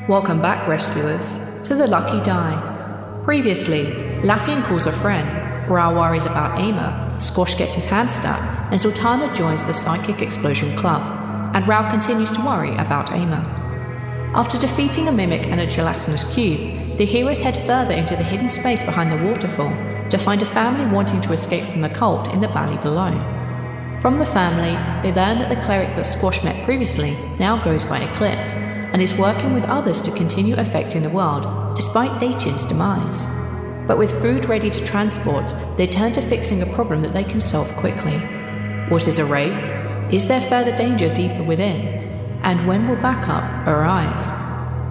Welcome back, rescuers, to the Lucky Die. Previously, Lafian calls a friend, Rhal worries about Aimer, Squash gets his hand stuck, and Zaltanna joins the Psychic Explosion Club, and Rhal continues to worry about Aimer. After defeating a mimic and a gelatinous cube, the heroes head further into the hidden space behind the waterfall to find a family wanting to escape from the cult in the valley below. From the family, they learn that the cleric that Squash met previously now goes by Eclipse, and is working with others to continue affecting the world, despite Dacian's demise. But with food ready to transport, they turn to fixing a problem that they can solve quickly. What is a wraith? Is there further danger deeper within? And when will backup arrive?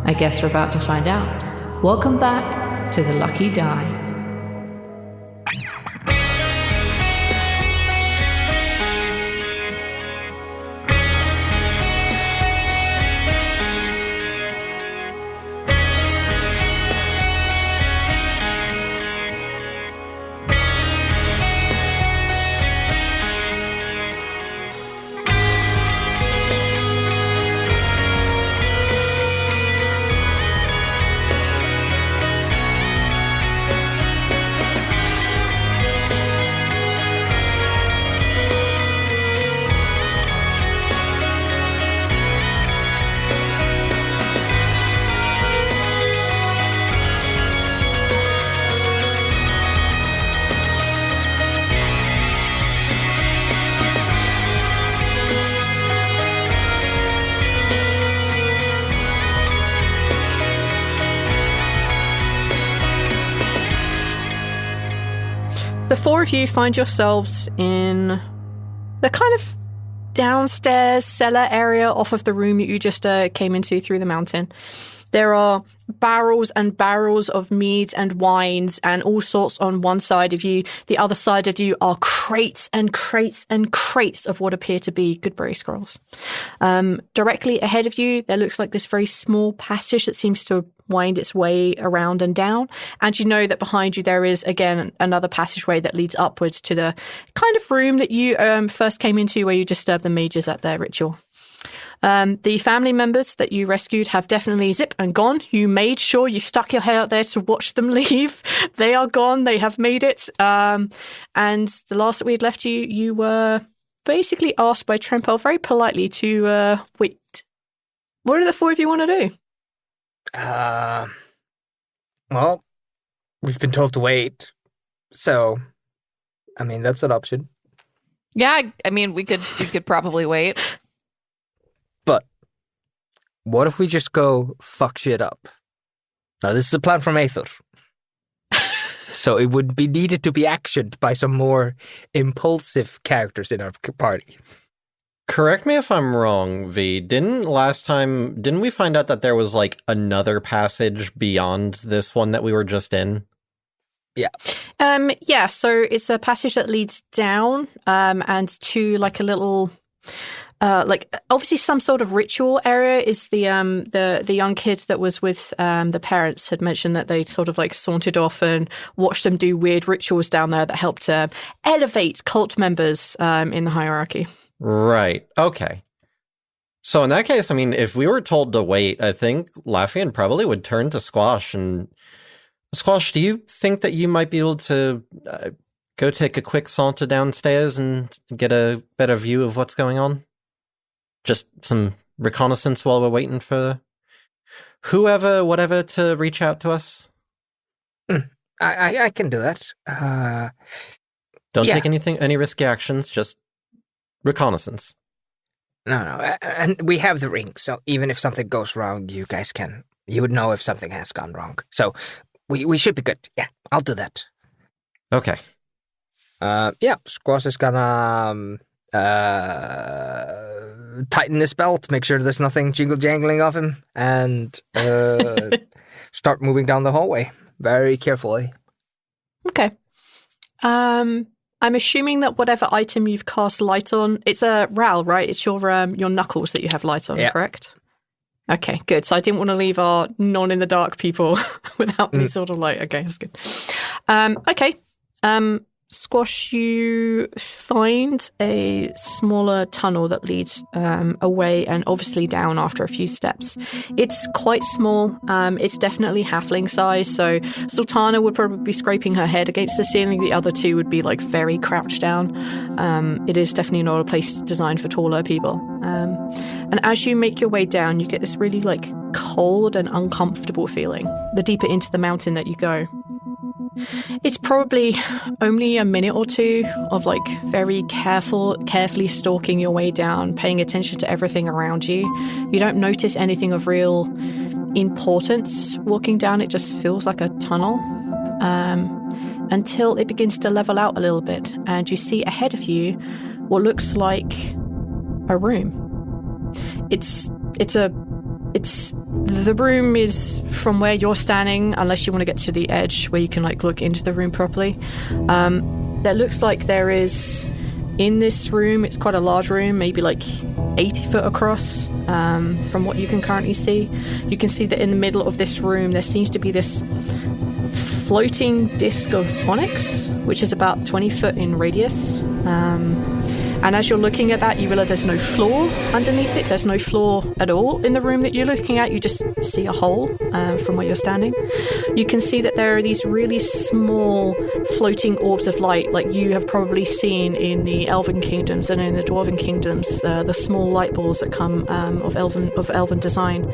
I guess we're about to find out. Welcome back to the Lucky Die. The four of you find yourselves in the kind of downstairs cellar area off of the room that you just came into through the mountain. There are barrels and barrels of meads and wines and all sorts on one side of you. The other side of you are crates and crates and crates of what appear to be Goodberry scrolls. Directly ahead of you, there looks like this very small passage that seems to wind its way around and down. And you know that behind you there is, again, another passageway that leads upwards to the kind of room that you first came into where you disturbed the mages at their ritual. The family members that you rescued have definitely zipped and gone. You made sure you stuck your head out there to watch them leave. They are gone. They have made it. And the last that we had left you, you were basically asked by Trempel very politely to wait. What do the four of you want to do? Well, we've been told to wait. So, I mean, that's an option. Yeah, I mean, we could probably wait. But what if we just go fuck shit up? Now, this is a plan from Aether. So it would be needed to be actioned by some more impulsive characters in our party. Correct me if I'm wrong, V. Didn't we find out that there was like another passage beyond this one that we were just in? Yeah. Yeah, so it's a passage that leads down and to like a little like obviously some sort of ritual area. Is the young kid that was with the parents had mentioned that they sort of like sauntered off and watched them do weird rituals down there that helped elevate cult members in the hierarchy. Right. Okay. So in that case, I mean, if we were told to wait, I think Lafian probably would turn to Squash. And Squash, do you think that you might be able to go take a quick saunter downstairs and get a better view of what's going on? Just some reconnaissance while we're waiting for whoever, whatever, to reach out to us? I can do that. Don't take any risky actions, just reconnaissance. No, and we have the ring, so even if something goes wrong, you would know if something has gone wrong. So we should be good. Yeah, I'll do that. Okay. Squash is gonna tighten his belt, make sure there's nothing jingle-jangling of him, and start moving down the hallway very carefully. Okay. I'm assuming that whatever item you've cast light on, it's a Rhal, right? It's your knuckles that you have light on, correct? Okay, good. So I didn't want to leave our non-in-the-dark people without any sort of light. Okay, that's good. Okay. Squash, you find a smaller tunnel that leads away and obviously down after a few steps. It's quite small. It's definitely halfling size, so Zaltanna would probably be scraping her head against the ceiling. The other two would be like very crouched down. It is definitely not a place designed for taller people. And as you make your way down, you get this really like cold and uncomfortable feeling the deeper into the mountain that you go. It's probably only a minute or two of like very carefully stalking your way down, paying attention to everything around you. You don't notice anything of real importance walking down. It just feels like a tunnel until it begins to level out a little bit and you see ahead of you what looks like a room. The room is from where you're standing, unless you want to get to the edge where you can like look into the room properly. That looks like there is in this room, it's quite a large room, maybe like 80 foot across from what you can currently see. You can see that in the middle of this room there seems to be this floating disc of onyx, which is about 20 foot in radius. And as you're looking at that, you realize there's no floor underneath it. There's no floor at all in the room that you're looking at. You just see a hole from where you're standing. You can see that there are these really small floating orbs of light, like you have probably seen in the Elven kingdoms and in the Dwarven kingdoms, the small light balls that come of elven design.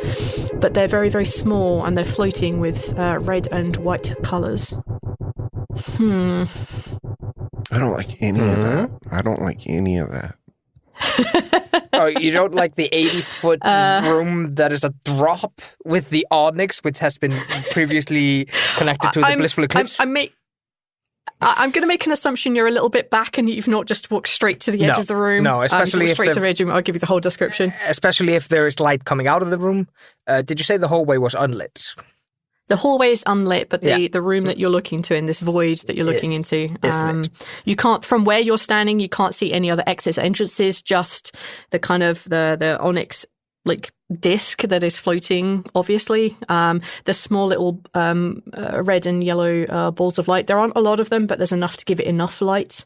But they're very, very small and they're floating with red and white colours. I don't like any of that. I don't like any of that. Oh, you don't like the 80-foot room that is a drop with the onyx, which has been previously connected to the blissful eclipse? I'm going to make an assumption you're a little bit back and you've not just walked straight to the edge of the room. No, especially if straight to the edge. I'll give you the whole description. Especially if there is light coming out of the room. Did you say the hallway was unlit? The hallway is unlit, but the room that you're looking to in this void that you're looking into, you can't, from where you're standing, you can't see any other exits, entrances, just the kind of the onyx like disc that is floating, obviously. The small little red and yellow balls of light. There aren't a lot of them, but there's enough to give it enough light.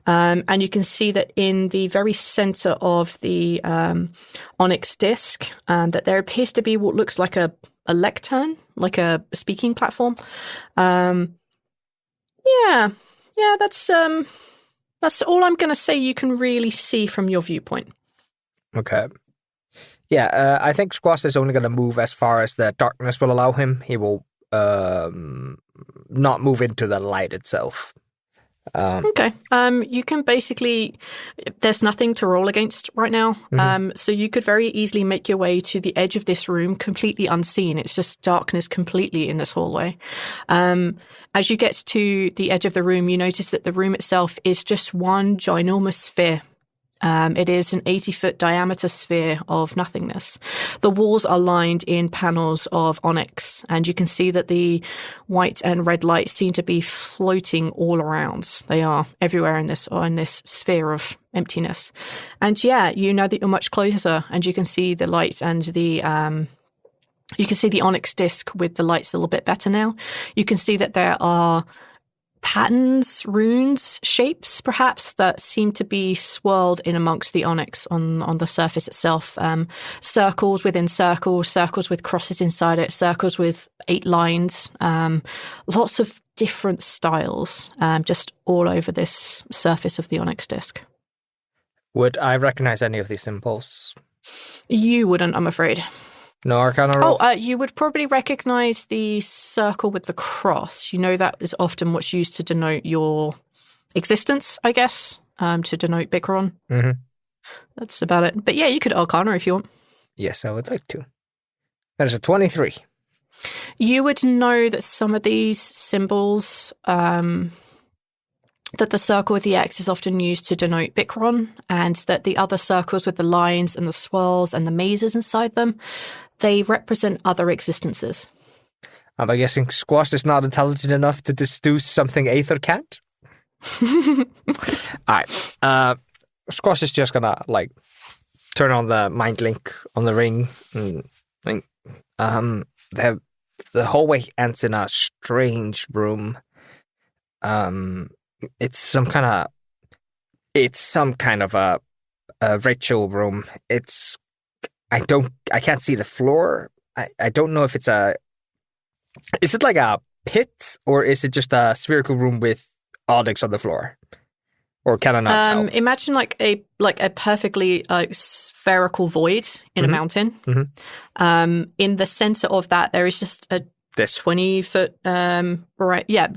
And you can see that in the very center of the onyx disc, that there appears to be what looks like a lectern, like a speaking platform. That's all I'm going to say you can really see from your viewpoint. Okay. Yeah, I think Squash is only going to move as far as the darkness will allow him. He will not move into the light itself. Okay. You can basically, there's nothing to roll against right now. So you could very easily make your way to the edge of this room completely unseen. It's just darkness completely in this hallway. As you get to the edge of the room, you notice that the room itself is just one ginormous sphere. It is an 80-foot diameter sphere of nothingness. The walls are lined in panels of onyx, and you can see that the white and red light seem to be floating all around. They are everywhere in this sphere of emptiness. And you know that you're much closer, and you can see the light and the onyx disc with the lights a little bit better now. You can see that there are patterns, runes, shapes, perhaps, that seem to be swirled in amongst the onyx on the surface itself. Circles within circles, circles with crosses inside it, circles with 8 lines, lots of different styles, just all over this surface of the onyx disc. Would I recognize any of these symbols? You wouldn't, I'm afraid. No Arcana roll? You would probably recognize the circle with the cross. You know that is often what's used to denote your existence, I guess, to denote Bikron. Mm-hmm. That's about it. But you could Arcana if you want. Yes, I would like to. That is a 23. You would know that some of these symbols, that the circle with the X is often used to denote Bikron, and that the other circles with the lines and the swirls and the mazes inside them, they represent other existences. I'm guessing Squash is not intelligent enough to deduce something Aether can't? Alright. Squash is just gonna, turn on the mind link on the ring. And, the hallway ends in a strange room. It's some kind of a ritual room. I can't see the floor. I don't know if is it like a pit or is it just a spherical room with objects on the floor? Or can I not tell? Imagine like a perfectly spherical void in a mountain. In the center of that, there is just a 20-foot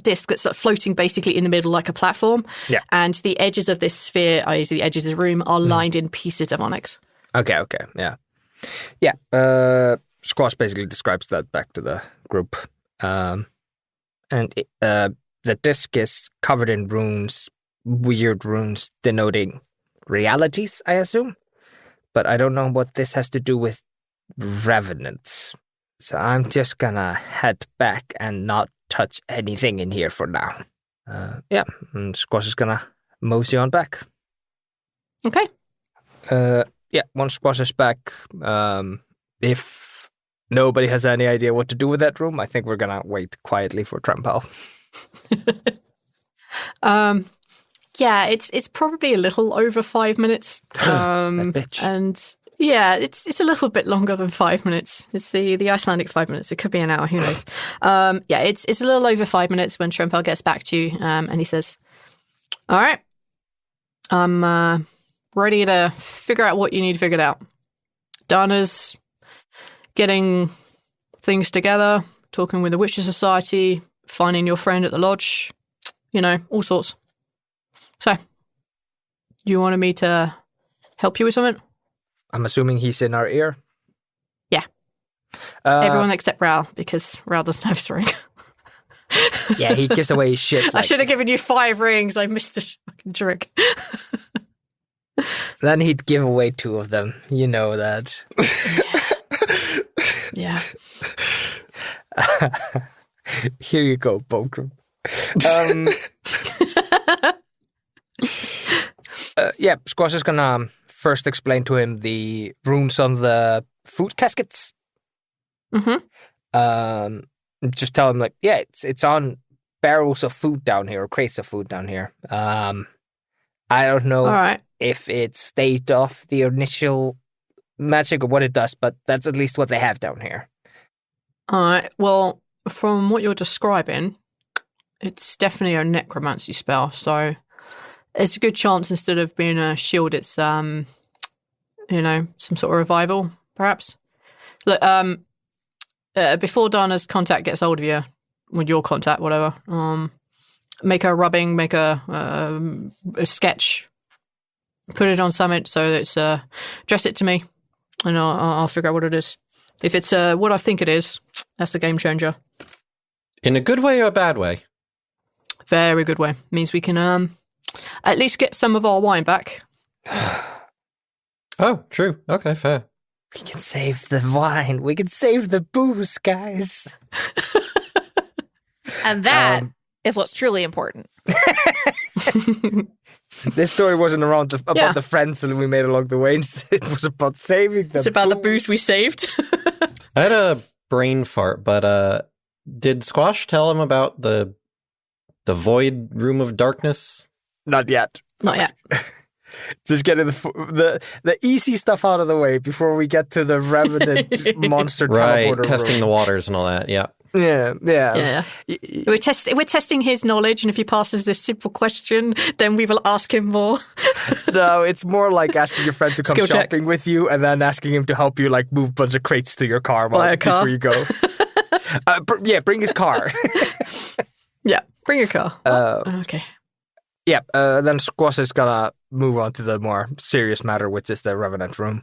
disc that's floating basically in the middle like a platform. Yeah. And the edges of this sphere, i.e. the edges of the room, are lined in pieces of onyx. Okay, yeah. Yeah, Squash basically describes that back to the group. The disc is covered in runes, weird runes denoting realities, I assume. But I don't know what this has to do with revenants. So I'm just gonna head back and not touch anything in here for now. And Squash is gonna mosey on back. Okay. Once Squash is back, if nobody has any idea what to do with that room, I think we're gonna wait quietly for Trampel. It's probably a little over 5 minutes. That bitch. And yeah, it's a little bit longer than 5 minutes. It's the Icelandic 5 minutes. It could be an hour. Who knows? It's a little over 5 minutes when Trampel gets back to you, and he says, "All right, I'm ready to figure out what you need figured out. Dana's getting things together, talking with the Witcher Society, finding your friend at the lodge, all sorts. So, you wanted me to help you with something?" I'm assuming he's in our ear? Yeah. Everyone except Rhal, because Rhal doesn't have his ring. Yeah, he gives away his shit. I should have given you 5 rings. I missed a fucking trick. Then he'd give away 2 of them. You know that. Yeah. Here you go, Bogram. Squash is gonna first explain to him the runes on the food caskets. Just tell him it's on barrels of food down here or crates of food down here. I don't know if it stayed off the initial magic or what it does, but that's at least what they have down here. All right. Well, from what you're describing, it's definitely a necromancy spell. So it's a good chance instead of being a shield, it's some sort of revival, perhaps. Look, before Dana's contact gets hold of you, with your contact, whatever, make a rubbing, make a sketch, put it on something so that it's dress it to me, and I'll figure out what it is. If it's what I think it is, that's a game changer. In a good way or a bad way? Very good way. Means we can at least get some of our wine back. Oh, true. Okay, fair. We can save the wine. We can save the booze, guys. And that is what's truly important. This story wasn't about the friends that we made along the way. It was about saving them. It's about the booze we saved. I had a brain fart, but did Squash tell him about the void room of darkness? Not yet. Not yet. Just getting the easy stuff out of the way before we get to the revenant monster teleporter testing room. the waters and all that. Yeah. Yeah. We're testing his knowledge, and if he passes this simple question, then we will ask him more. No, it's more like asking your friend to come shopping with you, and then asking him to help you move a bunch of crates to your car before you go. Bring his car. Yeah, bring your car. Okay. Yeah, then Squash is gonna move on to the more serious matter, which is the Revenant room.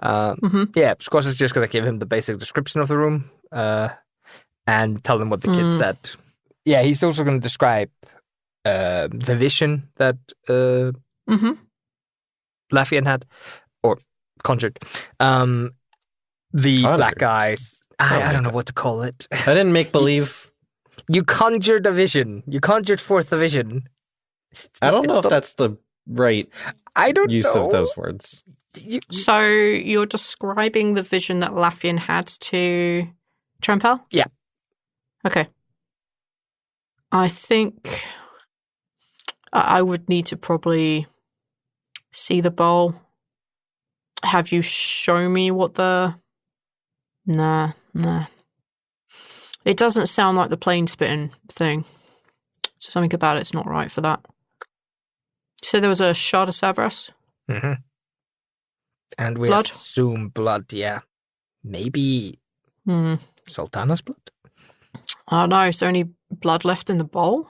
Yeah, Squash is just gonna give him the basic description of the room, and tell him what the kid said. Yeah, he's also gonna describe the vision that Lafian had, or conjured. The black eyes. I don't know what to call it. I didn't make believe. You conjured a vision. You conjured forth a vision. I don't know if that's the right use of those words. So you're describing the vision that Lafian had to Trampel? Yeah. Okay. I think I would need to probably see the bowl. Have you show me what the... Nah. It doesn't sound like the plane spitting thing. Something about it's not right for that. So there was a shot of Savras? Mm-hmm. And we Blood? assume blood, yeah. Maybe Zaltanna's blood? I don't know. Is there any blood left in the bowl?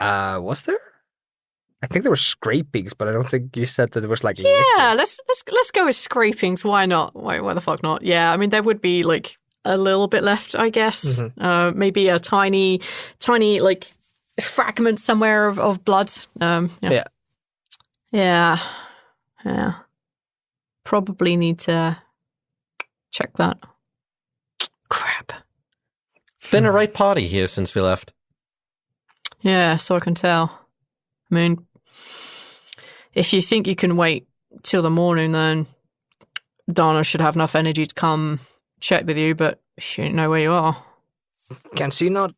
Was there? I think there were scrapings, but I don't think you said that there was like... Yeah, let's go with scrapings. Why not? Why the fuck not? Yeah, I mean, there would be like a little bit left, I guess. Mm-hmm. Maybe a tiny like fragment somewhere of blood. Yeah. Probably need to check that. Crap. It's been a right party here since we left. Yeah, so I can tell. I mean, if you think you can wait till the morning, then Donna should have enough energy to come check with you, but she didn't know where you are. Can she not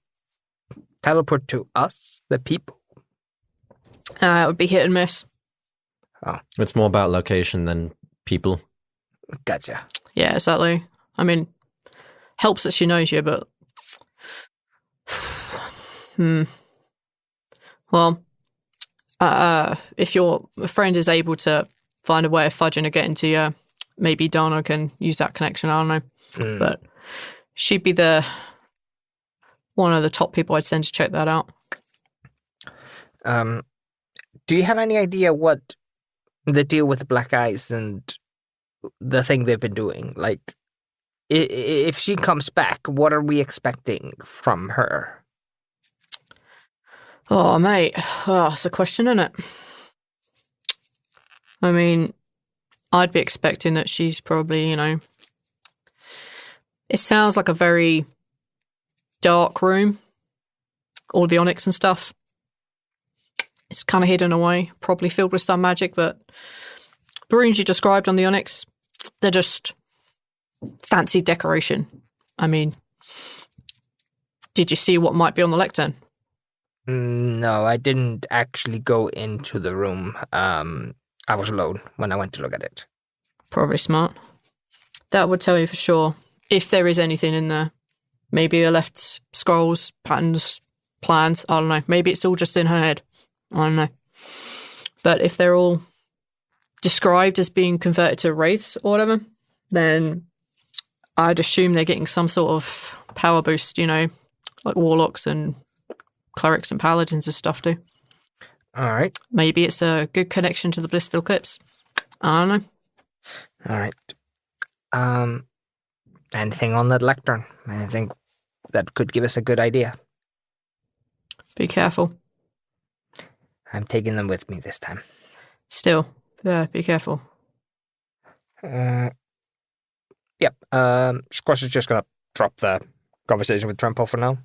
teleport to us, the people? It would be hit and miss. Oh, It's more about location than people. gotcha. Yeah, exactly. I mean, helps that she knows you, but... Well, if your friend is able to find a way of fudging or getting to you, maybe Donna can use that connection. I don't know. But she'd be one of the top people I'd send to check that out. Do you have any idea what the deal with the black eyes and the thing they've been doing? Like, if she comes back, what are we expecting from her? Oh, mate. Oh, that's a question, isn't it? I mean, I'd be expecting that she's probably, it sounds like a very dark room. All the onyx and stuff. It's kind of hidden away, probably filled with some magic that the rooms you described on the onyx, they're just fancy decoration. I mean, did you see what might be on the lectern? No, I didn't actually go into the room. I was alone when I went to look at it. Probably smart. That would tell you for sure if there is anything in there. Maybe they left scrolls, patterns, plans. I don't know. Maybe it's all just in her head. I don't know. But if they're all described as being converted to wraiths or whatever, then I'd assume they're getting some sort of power boost, like warlocks and clerics and paladins and stuff do. All right. Maybe it's a good connection to the Blissful Eclipse. I don't know. All right. Anything on that lectern? Anything that could give us a good idea? Be careful. I'm taking them with me this time. Still, yeah, be careful. Yep. Squash is just gonna drop the conversation with Tremple for now.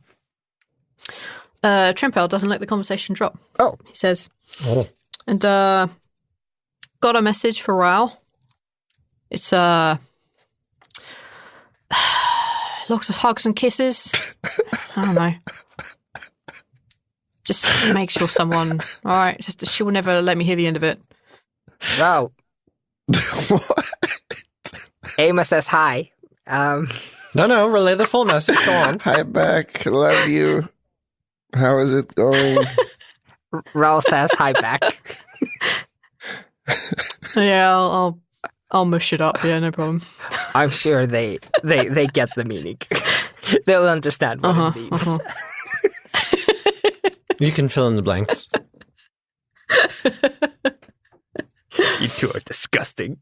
Trimpel doesn't let the conversation drop. Oh. He says, and got a message for Rhal. It's lots of hugs and kisses. I don't know. Just make sure someone. All right, she will never let me hear the end of it. Rhal. What? Emma says hi. No, relay the full message. Go on. Hi back. Love you. How is it going? Rhal says hi back. Yeah, I'll mush it up. Yeah, no problem. I'm sure they get the meaning. They'll understand what it means. You can fill in the blanks. You two are disgusting.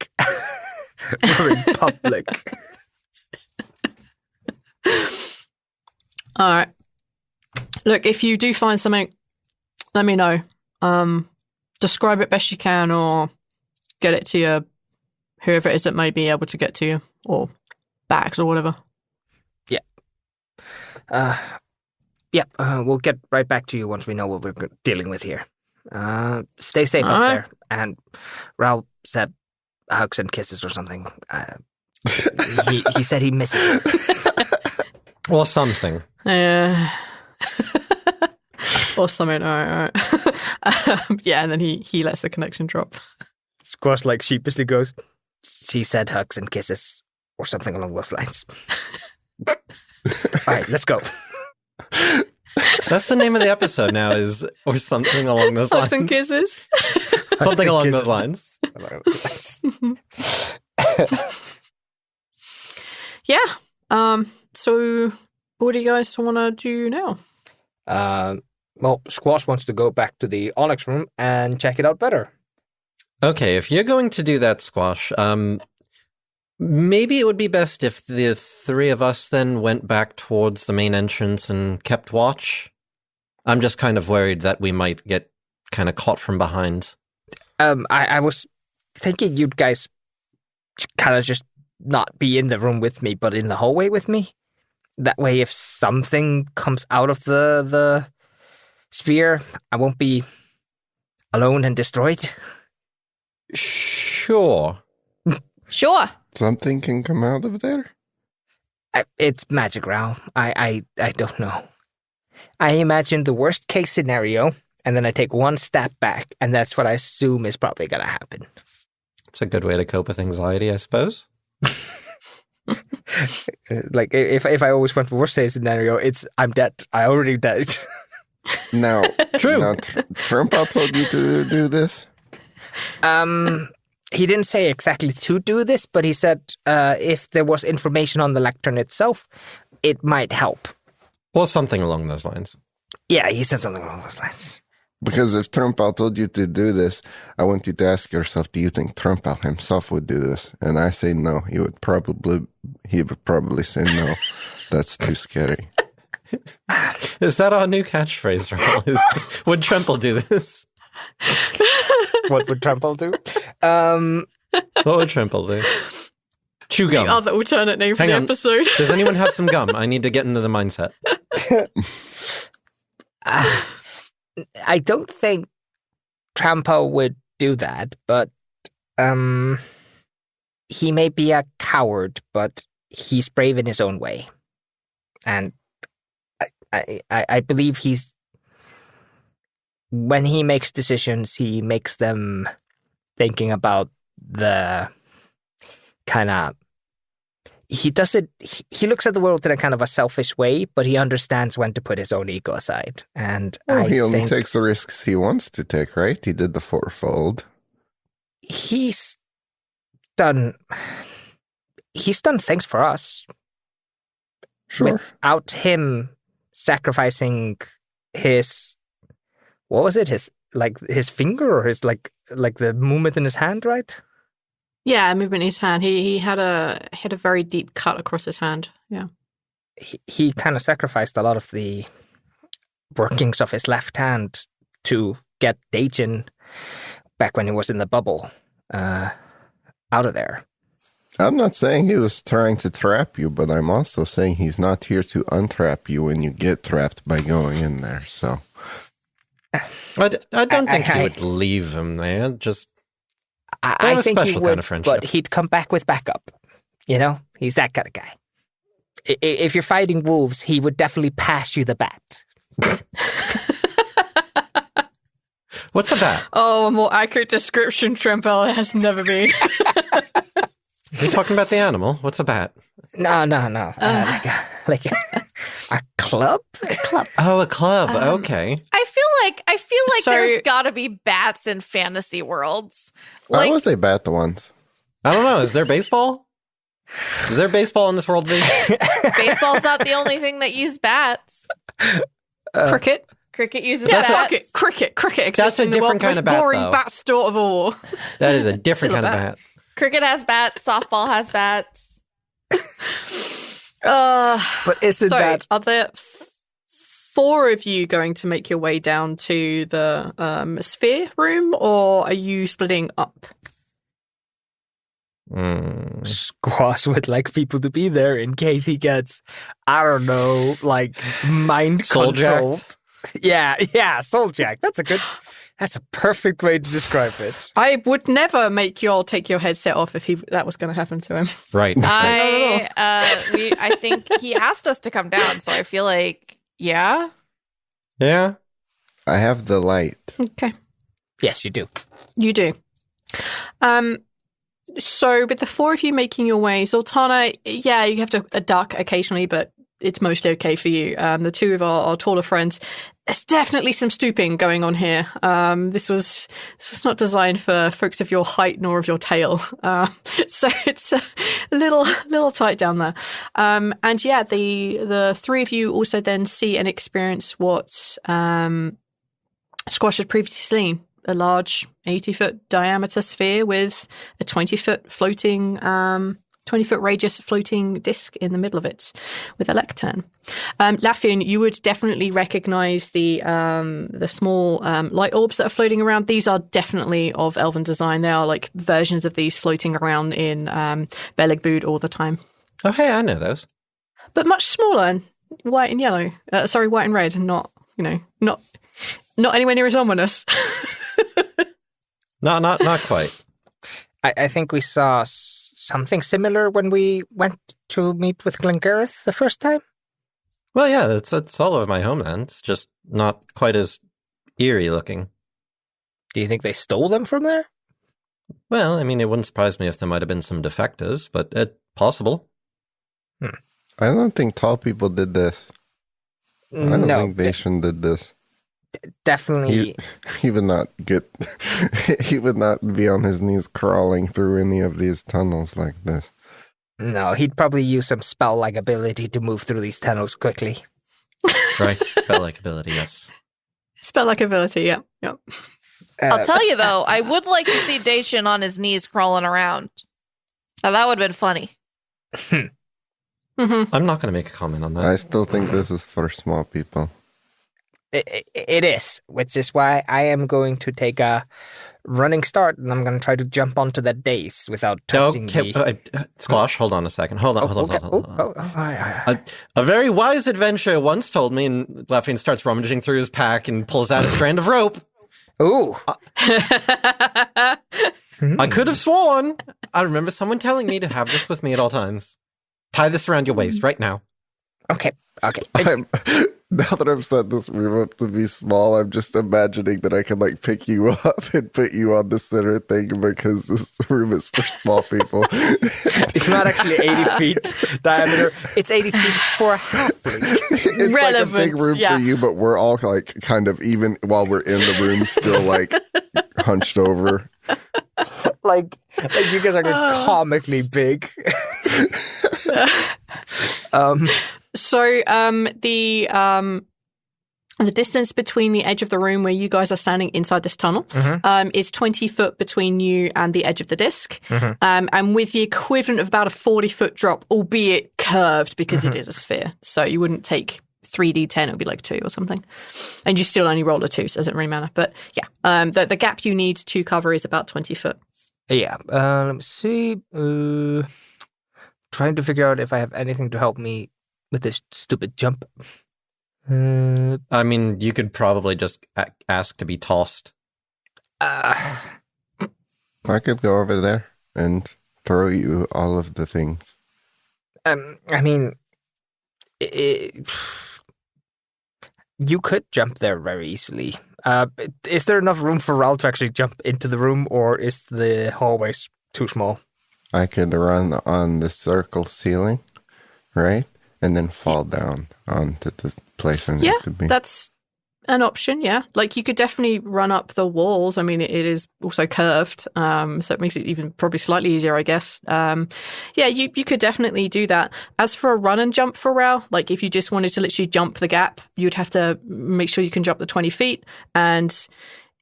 We're in public. All right. Look, if you do find something, let me know. Describe it best you can, or get it to you, whoever it is that may be able to get to you, or bags or whatever. We'll get right back to you once we know what we're dealing with here. Stay safe up there. And Rhal said hugs and kisses or something. He said he misses you. Or something. Yeah. Or something. All right. Yeah, and then he lets the connection drop. Squash like sheepishly goes, she said hugs and kisses, or something along those lines. All right, let's go. That's the name of the episode now, is or something along those lines. Hugs and kisses. Something along those lines. Yeah. So what do you guys want to do now? Well, Squash wants to go back to the Onyx room and check it out better. Okay, if you're going to do that, Squash, maybe it would be best if the three of us then went back towards the main entrance and kept watch. I'm just kind of worried that we might get kind of caught from behind. I was thinking you'd guys kind of just not be in the room with me, but in the hallway with me. That way, if something comes out of the sphere, I won't be alone and destroyed. Sure. Sure. Something can come out of there? It's magic, Rhal. I don't know. I imagine the worst case scenario, and then I take one step back, and that's what I assume is probably going to happen. It's a good way to cope with anxiety, I suppose. Like, if I always went for worst case scenario, it's I'm dead. I already dead. Now, True. Now, Trump told you to do this? He didn't say exactly to do this, but he said if there was information on the lectern itself, it might help. Or something along those lines. Yeah, he said something along those lines. Because if Trump told you to do this, I want you to ask yourself, do you think Trump himself would do this? And I say no. He would probably say no. That's too scary. Is that our new catchphrase, Rhal? Would Tremple do this? What would Trumple do? What would Tremple do? Chew gum. The other alternate name for Hang the on. episode. Does anyone have some gum? I need to get into the mindset. I don't think Trampo would do that, but he may be a coward, but he's brave in his own way. And I believe when he makes decisions, he makes them thinking about the kind of, he looks at the world in a kind of a selfish way, but he understands when to put his own ego aside. And he only takes the risks he wants to take, right? He did the fourfold. He's done things for us. Sure. Without him sacrificing his, what was it? His finger, or his like the movement in his hand, right? Yeah, movement in his hand. He had a very deep cut across his hand. Yeah. He kind of sacrificed a lot of the workings of his left hand to get Dajin back when he was in the bubble out of there. I'm not saying he was trying to trap you, but I'm also saying he's not here to untrap you when you get trapped by going in there. So I don't think he would leave him there. Just I think he would, kind of friendship. but he'd come back with backup. You know, he's that kind of guy. If you're fighting wolves, he would definitely pass you the bat. What's a bat? Oh, a more accurate description, Trempel, has never been. Are you talking about the animal? What's a bat? No. Like a club? A club. Oh, a club. Okay. I feel like So- there's got to be bats in fantasy worlds. I Like, was a bat once. I don't know. Is there baseball? Is there baseball in this world, V? baseball's not the only thing that use bats. Cricket. Cricket uses Yes, bats. cricket exists That's a in the different world's kind most of bat, boring though. bat store of all. That is a different Still kind a of bat. bat. Cricket has bats. Softball has bats. But isn't So, that... are there four of you going to make your way down to the sphere room, or are you splitting up? Squash would like people to be there in case he gets, I don't know, like mind Soul controlled. jacked? Yeah, soul jack. That's a perfect way to describe it. I would never make you all take your headset off if that was going to happen to him. Right. I think he asked us to come down, so I feel like, yeah. Yeah. I have the light. Okay. Yes, you do. You do. So with the four of you making your way, Zaltanna, yeah, you have to duck occasionally, but it's mostly okay for you. The two of our taller friends, there's definitely some stooping going on here. This was not designed for folks of your height nor of your tail. So it's a little tight down there. And yeah, the three of you also then see and experience what Squash had previously seen. A large 80-foot diameter sphere with a 20-foot floating, 20-foot radius floating disc in the middle of it with a lectern. Lafian, you would definitely recognize the small light orbs that are floating around. These are definitely of elven design. They are like versions of these floating around in Beligbud all the time. Oh, hey, I know those. But much smaller and white and yellow. White and red, and not anywhere near as ominous. No, not quite. I think we saw something similar when we went to meet with Glengareth the first time. Well, yeah, it's all over my homeland. It's just not quite as eerie looking. Do you think they stole them from there? Well, I mean, it wouldn't surprise me if there might have been some defectors, but it's possible. I don't think tall people did this. I don't think Vaishon did this. Definitely. He would not get. He would not be on his knees crawling through any of these tunnels like this. No, he'd probably use some spell-like ability to move through these tunnels quickly. Right, spell-like ability, yes. Spell-like ability, yeah. I'll tell you, though, I would like to see Dacian on his knees crawling around. Now, that would have been funny. Mm-hmm. I'm not going to make a comment on that. I still think this is for small people. It is, which is why I am going to take a running start, and I'm going to try to jump onto that dais without touching Squash, hold on a second. Hold on. Okay. A very wise adventurer once told me, and Lafian starts rummaging through his pack and pulls out a strand of rope. Ooh. I could have sworn. I remember someone telling me to have this with me at all times. Tie this around your waist right now. Okay. Now that I've set this room up to be small, I'm just imagining that I can like pick you up and put you on the center thing because this room is for small people. It's not actually 80 feet diameter. It's 80 feet for a halfling. It's relevant, like a big room for you, but we're all like kind of even while we're in the room, still like hunched over. Like you guys are comically big. So the distance between the edge of the room where you guys are standing inside this tunnel is 20 foot between you and the edge of the disc. And with the equivalent of about a 40-foot drop, albeit curved because it is a sphere. So you wouldn't take 3d10, it would be like 2 or something. And you still only roll a 2, so it doesn't really matter. But yeah, the gap you need to cover is about 20 foot. Yeah, let me see. Trying to figure out if I have anything to help me with this stupid jump. I mean, you could probably just ask to be tossed. I could go over there and throw you all of the things. I mean, you could jump there very easily. Is there enough room for Rhal to actually jump into the room, or is the hallway too small? I could run on the circle ceiling, right? And then fall down onto the place I need to be. Yeah, that's an option, yeah. Like, you could definitely run up the walls. I mean, it is also curved, so it makes it even probably slightly easier, I guess. Yeah, you could definitely do that. As for a run and jump for Rhal, like, if you just wanted to literally jump the gap, you'd have to make sure you can jump the 20 feet. And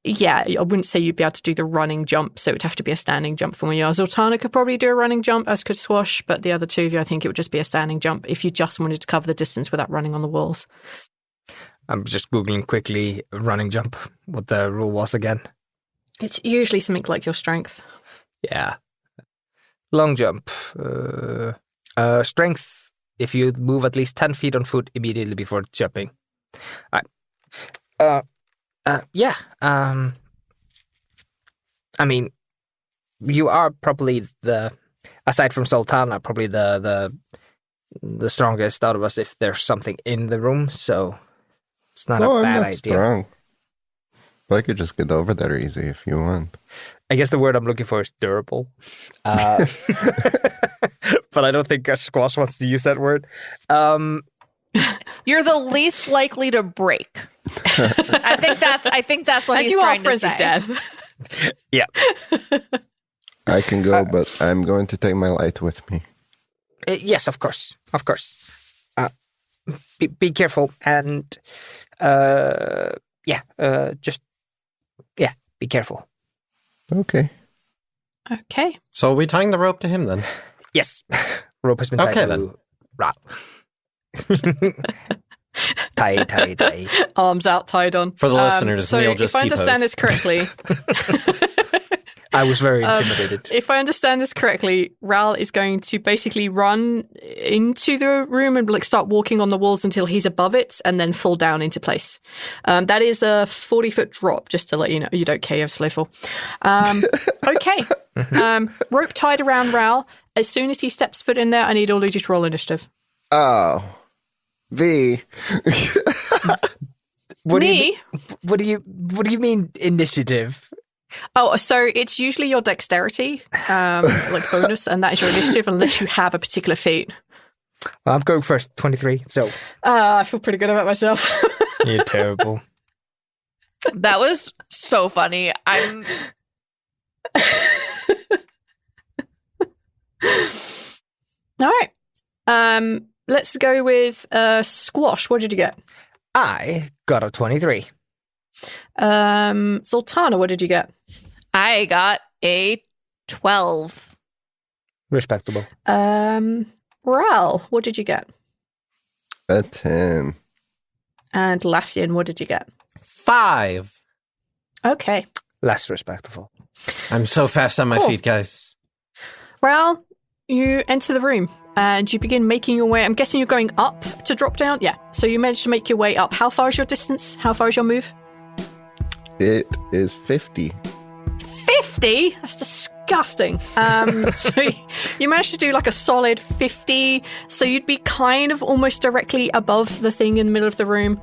yeah, I wouldn't say you'd be able to do the running jump, so it would have to be a standing jump from where you are. Zaltanna could probably do a running jump, as could Squash, but the other two of you, I think it would just be a standing jump if you just wanted to cover the distance without running on the walls. I'm just Googling quickly running jump, what the rule was again. It's usually something like your strength. Yeah. Long jump. Strength, if you move at least 10 feet on foot immediately before jumping. Yeah. I mean, you are probably aside from Zaltanna, probably the strongest out of us if there's something in the room, so it's not a bad I'm not idea. strong. I could just get over there easy if you want. I guess the word I'm looking for is durable. But I don't think Squash wants to use that word. You're the least likely to break. I think that's what And he's you are trying to friends say. with death. Yeah. I can go, but I'm going to take my light with me. Yes, of course. Of course. Be careful and be careful. Okay. Okay. So are we tying the rope to him then? Yes. Rope has been tied Okay, to then. Rhal. tie. Arms out, tied on. For the listeners, so Neil just if I understand T-posed. this correctly, I was very intimidated. if I understand this correctly, Rhal is going to basically run into the room and like start walking on the walls until he's above it and then fall down into place. That is a 40-foot drop, just to let you know. You don't care, Slowful. Okay. Rope tied around Rhal. As soon as he steps foot in there, I need all of you to roll initiative. Oh. V. What do Me? you mean initiative? Oh, so it's usually your dexterity, like bonus, and that is your initiative unless you have a particular feat. Well, I'm going first, 23. So I feel pretty good about myself. you're terrible. That was so funny. I'm All right. Let's go with Squash. What did you get? I got a 23. Zaltanna, what did you get? I got a 12. Respectable. Rhal, what did you get? A 10. And Lafian, what did you get? 5. Okay. Less respectable. I'm so fast on my Cool. feet, guys. Rhal, you enter the room and you begin making your way. I'm guessing you're going up to drop down? Yeah. So you managed to make your way up. How far is your distance? How far is your move? It is 50. 50? That's disgusting. So you managed to do like a solid 50. So you'd be kind of almost directly above the thing in the middle of the room.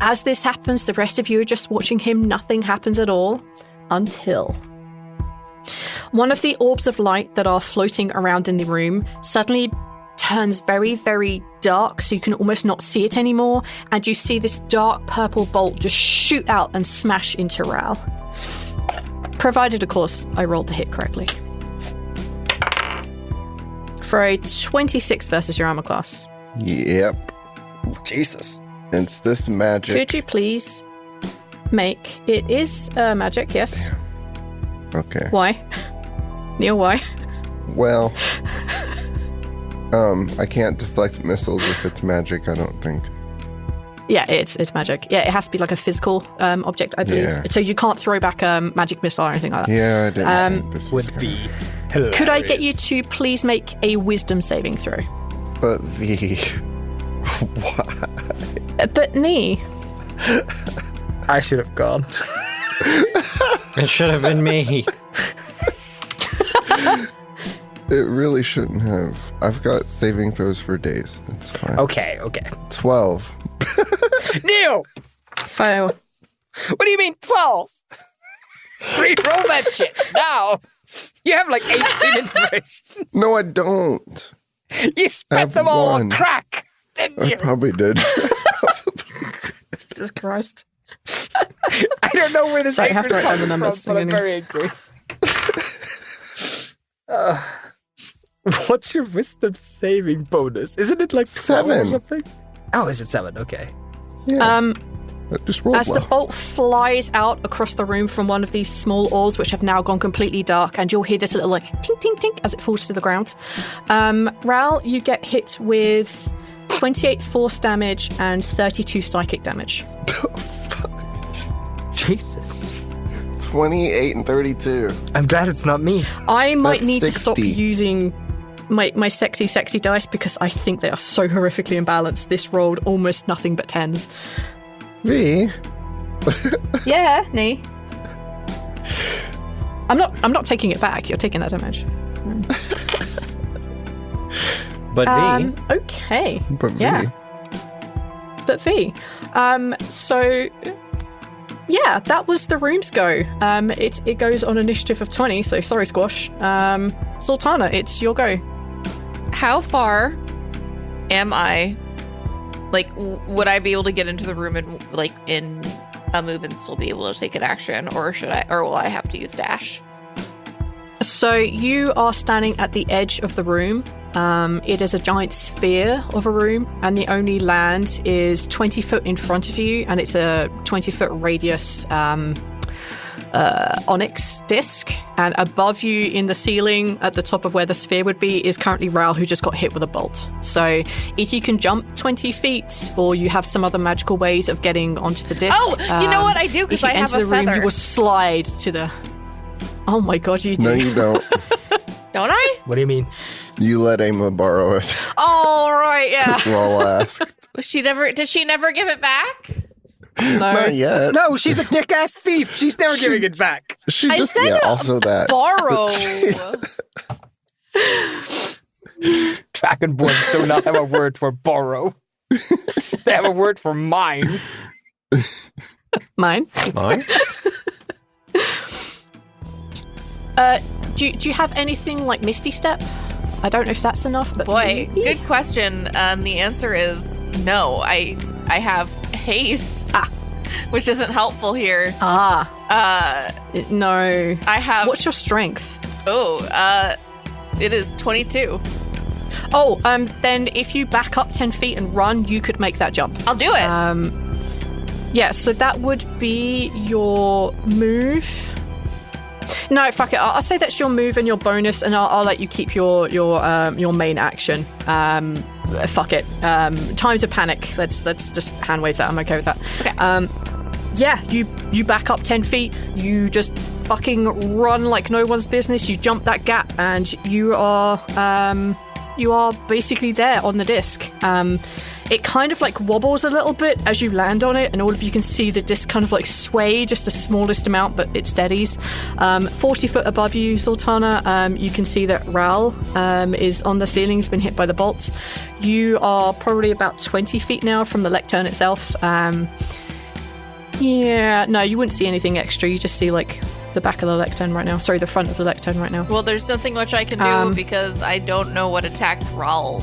As this happens, the rest of you are just watching him. Nothing happens at all until one of the orbs of light that are floating around in the room suddenly turns very, very dark, so you can almost not see it anymore, and you see this dark purple bolt just shoot out and smash into Rhal. Provided, of course, I rolled the hit correctly. For a 26 versus your armor class. Yep. Jesus. It's this magic. Could you please make... It is magic, yes. Okay. Why? Neil, why? Well, I can't deflect missiles if it's magic, I don't think. Yeah, it's magic. Yeah, it has to be like a physical object, I believe. Yeah. So you can't throw back a magic missile or anything like that. Yeah, I didn't think this was Would gonna- be hilarious. Could I get you to please make a wisdom saving throw? But V. Why? But Nee, I should have gone. It should have been me. It really shouldn't have. I've got saving throws for days. It's fine. Okay. 12. Neil! fail. What do you mean 12? Re-roll that shit now. You have like 18 inspiration. No, I don't. You I spent have them all on one. crack, didn't I you? probably did. Jesus Christ. I don't know where this Sorry, I have to anger's write down the coming numbers. from, but I'm very angry. What's your wisdom saving bonus? Isn't it like 12 or 7. something? Oh, is it 7? Okay. Yeah, I just rolled As the well. bolt flies out across the room from one of these small orbs, which have now gone completely dark, and you'll hear this little like tink, tink, tink as it falls to the ground. Rhal, you get hit with 28 force damage and 32 psychic damage. Jesus. 28 and 32. I'm glad it's not me. I might That's need to 60. stop using my sexy dice because I think they are so horrifically imbalanced. This rolled almost nothing but 10s. V. Yeah, Nee. I'm not taking it back. You're taking that damage. But V, Okay. But V. Yeah. But V. So Yeah, that was the room's go. It goes on initiative of 20, so sorry, Squash. Zaltanna, it's your go. How far am I? Like, would I be able to get into the room and, like, in a move and still be able to take an action, or will I have to use dash? So you are standing at the edge of the room. It is a giant sphere of a room, and the only land is 20 foot in front of you, and it's a 20-foot radius onyx disc. And above you in the ceiling, at the top of where the sphere would be, is currently Rhal, who just got hit with a bolt. So if you can jump 20 feet, or you have some other magical ways of getting onto the disc. Oh, you know what I do, because I have a feather. If you enter the room, you will slide to the... Oh my god, you do. No, you don't. Don't I? What do you mean? You let Emma borrow it. Oh, right, yeah. Rhal asked. Did she never give it back? No. Not yet. No, she's a dick-ass thief. She's never giving it back. She I just, said also that. Borrow. Dragonborns do not have a word for borrow. They have a word for mine. Mine? Mine? Do you have anything like Misty Step? I don't know if that's enough, but... Boy, good question. The answer is no. I have haste, which isn't helpful here. No. I have... What's your strength? It is 22. Oh, then if you back up 10 feet and run, you could make that jump. I'll do it. Yeah, so that would be your move. No, fuck it. I'll say that's your move and your bonus, and I'll let you keep your main action. Fuck it. Times of panic. Let's just hand wave that. I'm okay with that. Okay. Yeah, you back up 10 feet. You just fucking run like no one's business. You jump that gap, and you are basically there on the disc. It kind of like wobbles a little bit as you land on it, and all of you can see the disc kind of like sway just the smallest amount, but it steadies. 40 foot above you, Zaltanna, you can see that Rhal is on the ceiling, has been hit by the bolts. You are probably about 20 feet now from the lectern itself. Yeah, no, you wouldn't see anything extra. You just see like the back of the lectern right now. Sorry, the front of the lectern right now. Well, there's nothing much I can do because I don't know what attacked Rhal.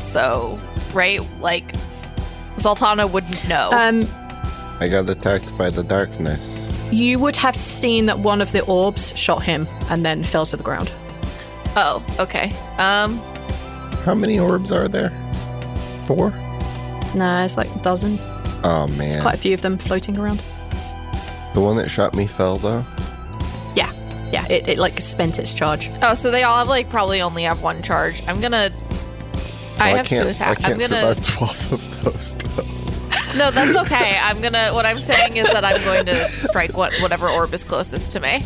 So... Right? Like, Zaltanna wouldn't know. I got attacked by the darkness. You would have seen that one of the orbs shot him and then fell to the ground. Oh, okay. How many orbs are there? 4? Nah, it's like a dozen. Oh, man. There's quite a few of them floating around. The one that shot me fell, though? Yeah, it like spent its charge. Oh, so they all have, like, probably only have one charge. I'm gonna... I have 2 attacks. I can't survive 12 of those, though. No, that's okay. What I'm saying is that I'm going to strike whatever orb is closest to me.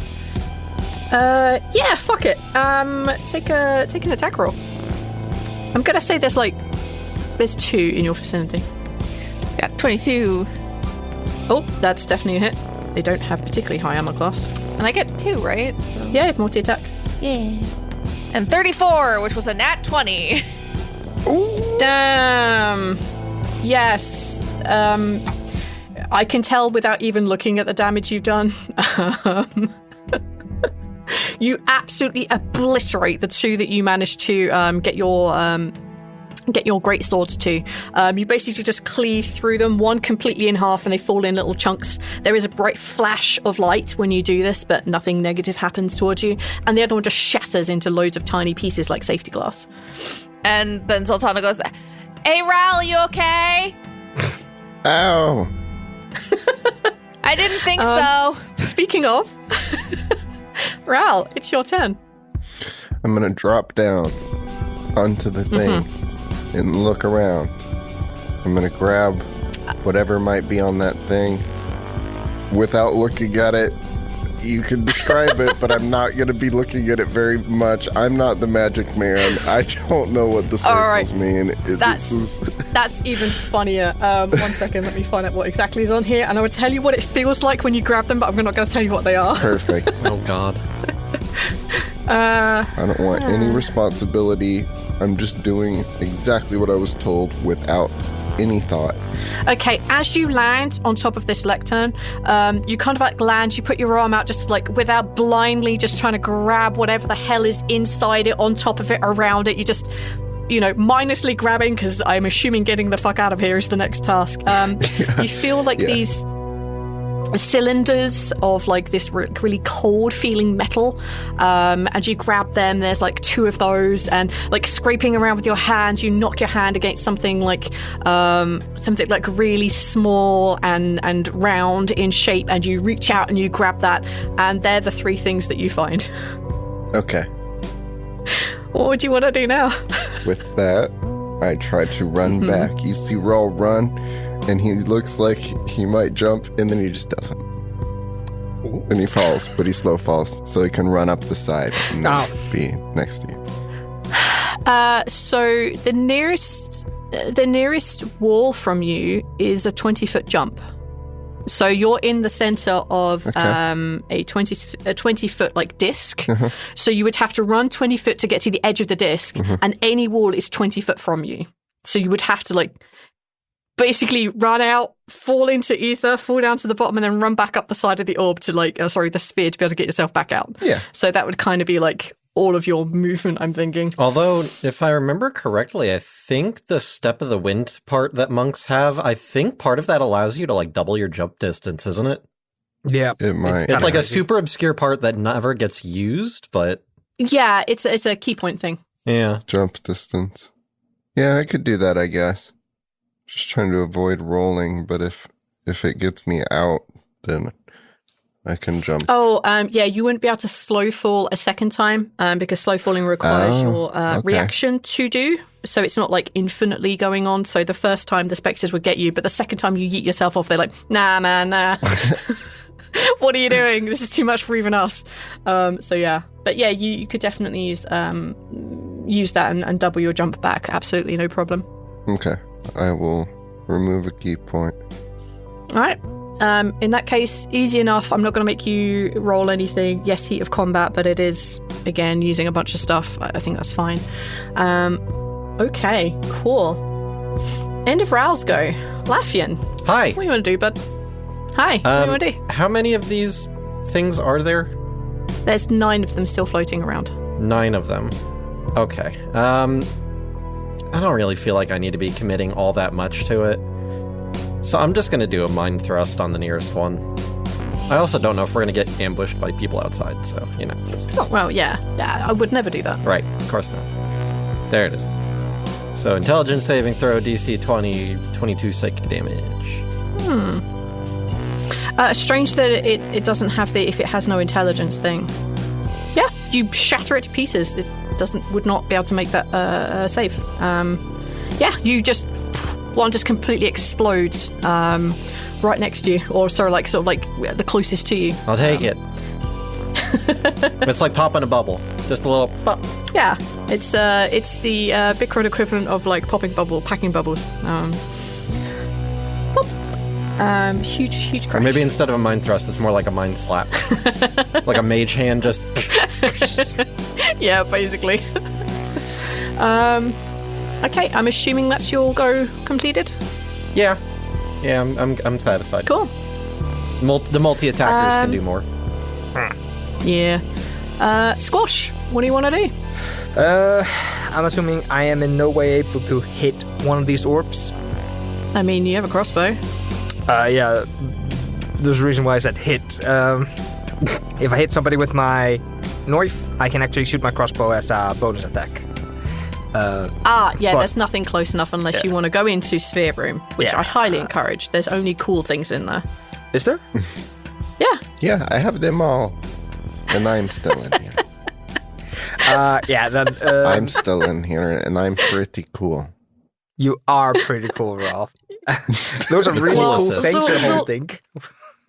Yeah, fuck it. Take an attack roll. I'm gonna say there's 2 in your vicinity. Got 22. Oh, that's definitely a hit. They don't have particularly high armor class. And I get 2, right? So. Yeah, multi-attack. Yeah. And 34, which was a nat 20. Ooh. Damn. Yes. I can tell without even looking at the damage you've done. You absolutely obliterate the 2 that you managed to get your great swords to. You basically just cleave through them, one completely in half, and they fall in little chunks. There is a bright flash of light when you do this, but nothing negative happens towards you. And the other one just shatters into loads of tiny pieces like safety glass. And then Zaltanna goes, "Hey, Rhal, you okay?" Ow. I didn't think so. Speaking of, Rhal, it's your turn. I'm going to drop down onto the thing and look around. I'm going to grab whatever might be on that thing without looking at it. You can describe it, but I'm not going to be looking at it very much. I'm not the magic man. I don't know what the circles mean. That's even funnier. 1 second, let me find out what exactly is on here, and I will tell you what it feels like when you grab them, but I'm not going to tell you what they are. Perfect. Oh, God. I don't want any responsibility. I'm just doing exactly what I was told without any thought. Okay, as you land on top of this lectern, you kind of like land, you put your arm out just like without blindly just trying to grab whatever the hell is inside it, on top of it, around it. You just, mindlessly grabbing, because I'm assuming getting the fuck out of here is the next task. You feel like these cylinders of like this really cold feeling metal, and you grab them. There's like 2 of those, and like scraping around with your hand, you knock your hand against something like really small and round in shape, and you reach out and you grab that, and they're the 3 things that you find. Okay. What would you want to do now? With that, I try to run back. You see Rhal run, and he looks like he might jump, and then he just doesn't. And he falls, but he slow falls, so he can run up the side and then be next to you. So the nearest wall from you is a 20-foot jump. So you're in the center of a 20-foot like disc. So you would have to run 20 foot to get to the edge of the disc, and any wall is 20 foot from you. So you would have to like basically run out, fall into ether, fall down to the bottom, and then run back up the side of the orb to the sphere, to be able to get yourself back out. Yeah. So that would kind of be like all of your movement, I'm thinking. Although, if I remember correctly, I think the Step of the Wind part that monks have, I think part of that allows you to like double your jump distance, isn't it? Yeah. It might. It's like a super obscure part that never gets used, but... Yeah, it's a key point thing. Yeah. Jump distance. Yeah, I could do that, I guess. Just trying to avoid rolling, but if it gets me out, then I can jump. Oh, yeah, you wouldn't be able to slow fall a second time, because slow falling requires your reaction to do. So it's not like infinitely going on. So the first time the specters would get you, but the second time you yeet yourself off, they're like, nah, man, nah. What are you doing? This is too much for even us. So yeah. But yeah, you could definitely use that and double your jump back. Absolutely, no problem. Okay. I will remove a key point. All right. In that case, easy enough. I'm not going to make you roll anything. Yes, heat of combat, but it is, again, using a bunch of stuff. I think that's fine. Okay, cool. End of Rhal's go. Lafian. Hi. What do you want to do, bud? Hi. What do you want to do? How many of these things are there? There's 9 of them still floating around. 9 of them. Okay. I don't really feel like I need to be committing all that much to it. So I'm just going to do a mind thrust on the nearest one. I also don't know if we're going to get ambushed by people outside, so, just... Oh, well, yeah. I would never do that. Right, of course not. There it is. So intelligence saving throw, DC 20, 22 psychic damage. Strange that it doesn't have the if it has no intelligence thing. Yeah, you shatter it to pieces. It would not be able to make that save. Yeah, you just one just completely explodes right next to you, or sort of like the closest to you. I'll take it. It's like popping a bubble, just a little pop. Yeah, it's the Bitcoin equivalent of like packing bubbles. Pop. Huge crash. Or maybe instead of a mind thrust, it's more like a mind slap, like a mage hand just. Yeah, basically. Okay, I'm assuming that's your go completed. Yeah, I'm satisfied. Cool. The multi-attackers can do more. Yeah. Squash, what do you want to do? I'm assuming I am in no way able to hit one of these orbs. I mean, you have a crossbow. Yeah, there's a reason why I said hit. If I hit somebody with my knife, I can actually shoot my crossbow as a bonus attack. There's nothing close enough unless you want to go into Sphere Room, which I highly encourage. There's only cool things in there. Is there? Yeah. Yeah, I have them all. And I'm still in here. I'm still in here, and I'm pretty cool. You are pretty cool, Rhal. Those are really cool things you're holding.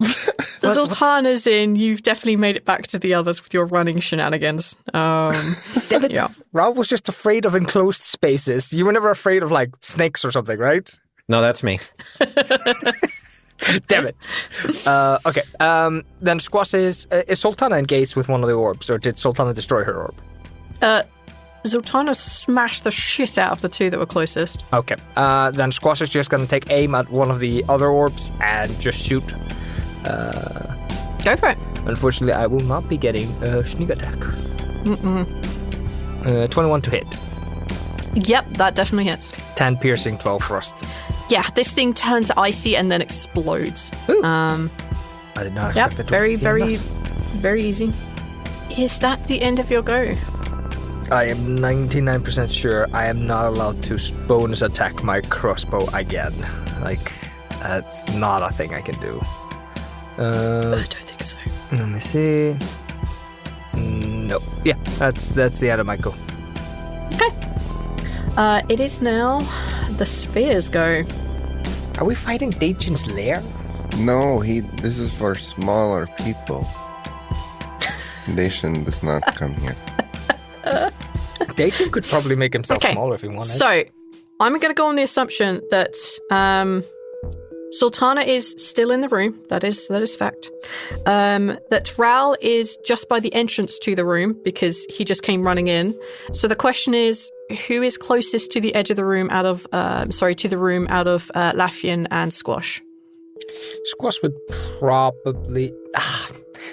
The Zaltanna's in. You've definitely made it back to the others with your running shenanigans. Yeah. Rhal was just afraid of enclosed spaces. You were never afraid of, like, snakes or something, right? No, that's me. Damn it. Okay. Then Squash is Zaltanna engaged with one of the orbs, or did Zaltanna destroy her orb? Zaltanna smashed the shit out of the two that were closest. Okay. Then Squash is just gonna take aim at one of the other orbs and just shoot. Go for it. Unfortunately, I will not be getting a sneak attack. 21 to hit. Yep, that definitely hits. 10 piercing, 12 frost. Yeah, this thing turns icy and then explodes. Ooh. I did not expect that to very, be very, enough. very easy. Is that the end of your go? I am 99% sure I am not allowed to bonus attack my crossbow again. Like, that's not a thing I can do. I don't think so. Let me see. No. Yeah, that's the end of my go. Okay. It is now the spheres go. Are we fighting Dacian's lair? No, this is for smaller people. Dacian does not come here. Dacian could probably make himself smaller if he wanted. So, I'm going to go on the assumption that Zaltanna is still in the room. That is fact. That Rhal is just by the entrance to the room because he just came running in. So the question is, who is closest to the edge of the room out of Lafian and Squash? Squash would probably...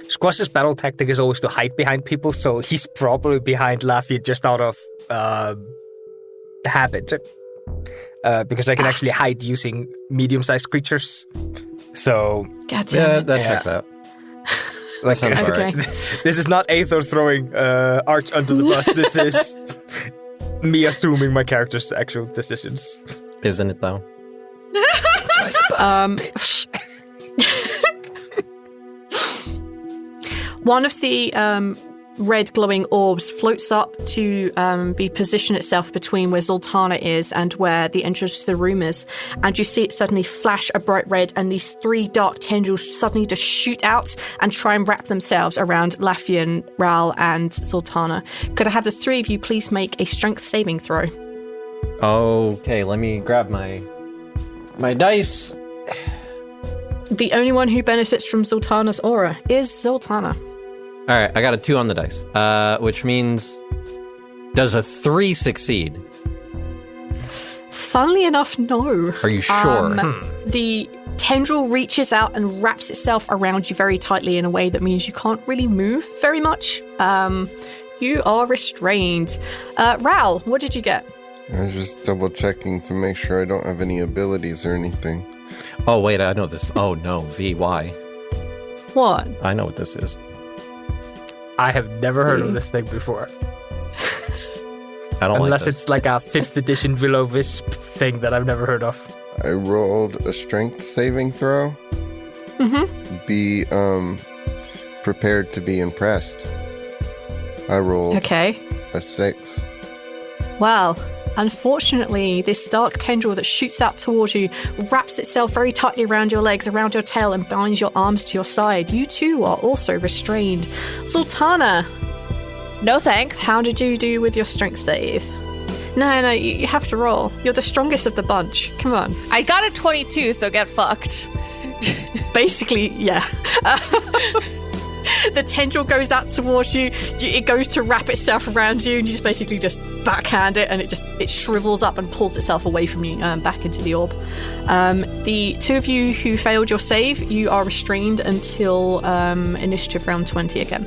Squash's battle tactic is always to hide behind people, so he's probably behind Lafian just out of habit. Because I can actually hide using medium-sized creatures. So... That checks out. Like, sounds about okay. right. This is not Aethor throwing Arch under the bus. This is me assuming my character's actual decisions. Isn't it, though? One of the red glowing orbs floats up to be position itself between where Zaltanna is and where the entrance to the room is, and you see it suddenly flash a bright red, and these three dark tendrils suddenly just shoot out and try and wrap themselves around Lafian, Rhal, and Zaltanna. Could I have the three of you please make a strength saving throw? Okay, let me grab my dice. The only one who benefits from Zaltanna's aura is Zaltanna. All right, I got a 2 on the dice, which means does a 3 succeed? Funnily enough, no. Are you sure? The tendril reaches out and wraps itself around you very tightly in a way that means you can't really move very much. You are restrained. Rhal, what did you get? I was just double checking to make sure I don't have any abilities or anything. Oh, wait, I know this. Oh, no, VY. What? I know what this is. I have never heard of this thing before. I don't Unless like this. it's like a 5th edition Will-O-Wisp thing that I've never heard of. I rolled a strength saving throw. Be prepared to be impressed. I rolled a 6. Well, unfortunately, this dark tendril that shoots out towards you wraps itself very tightly around your legs, around your tail, and binds your arms to your side. You too are also restrained. Zaltanna, No thanks. how did you do with your strength save? No, you have to roll. You're the strongest of the bunch. Come on. I got a 22, so get fucked. Basically, yeah. The tendril goes out towards you. It goes to wrap itself around you, and you just basically just backhand it, and it shrivels up and pulls itself away from you, back into the orb. The two of you who failed your save, you are restrained until initiative round 20 again.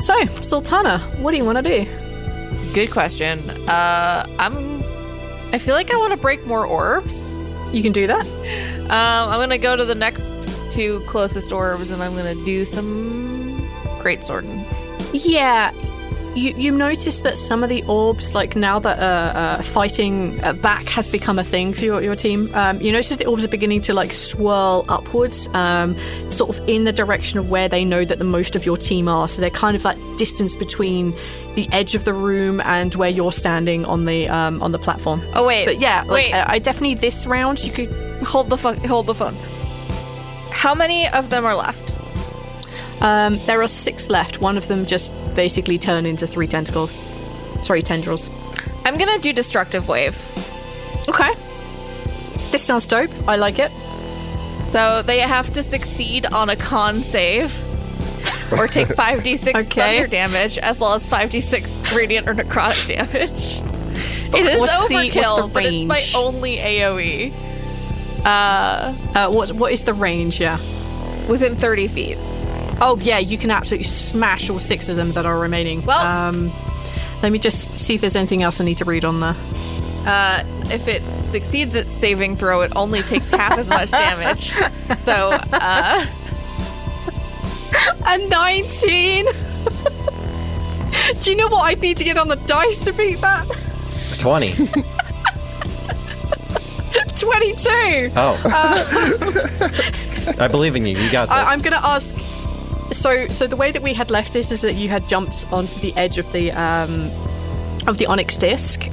So, Zaltanna, what do you want to do? Good question. I feel like I want to break more orbs. You can do that. I'm going to go to the next 2 closest orbs, and I'm going to do some greatswording. Yeah, you notice that some of the orbs, like now that fighting back has become a thing for your team, you notice the orbs are beginning to like swirl upwards, sort of in the direction of where they know that the most of your team are. So they're kind of like distance between the edge of the room and where you're standing on the platform. Oh wait, but yeah, wait. I definitely this round you could Hold the phone. How many of them are left? There are 6 left. One of them just basically turned into 3 tentacles. Sorry, tendrils. I'm going to do Destructive Wave. Okay. This sounds dope. I like it. So they have to succeed on a con save. or take 5d6 Okay. thunder damage, as well as 5d6 radiant or necrotic damage. It is What's the overkill, but it's my range? only AoE. What is the range? Yeah. Within 30 feet. Oh yeah, you can absolutely smash all 6 of them that are remaining. Well- let me just see if there's anything else I need to read on there. If it succeeds its saving throw, it only takes half as much damage. So, A 19. Do you know what I'd need to get on the dice to beat that? 20. 22. Oh. I believe in you. You got this. I'm going to ask. So the way that we had left this is that you had jumped onto the edge of the onyx disc.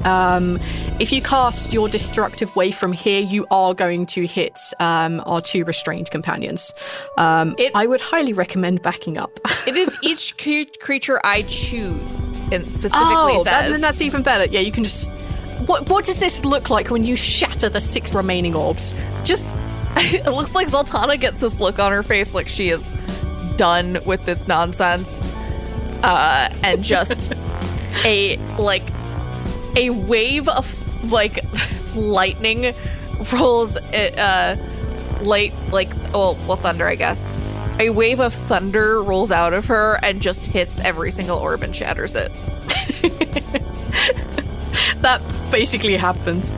If you cast your destructive wave from here, you are going to hit our 2 restrained companions. I would highly recommend backing up. it is each creature I choose, and specifically says. Then that's even better. Yeah, you can just. What does this look like when you shatter the 6 remaining orbs? Just, it looks like Zaltanna gets this look on her face like she is done with this nonsense, and just a wave of lightning rolls thunder, I guess. A wave of thunder rolls out of her and just hits every single orb and shatters it. That basically happens.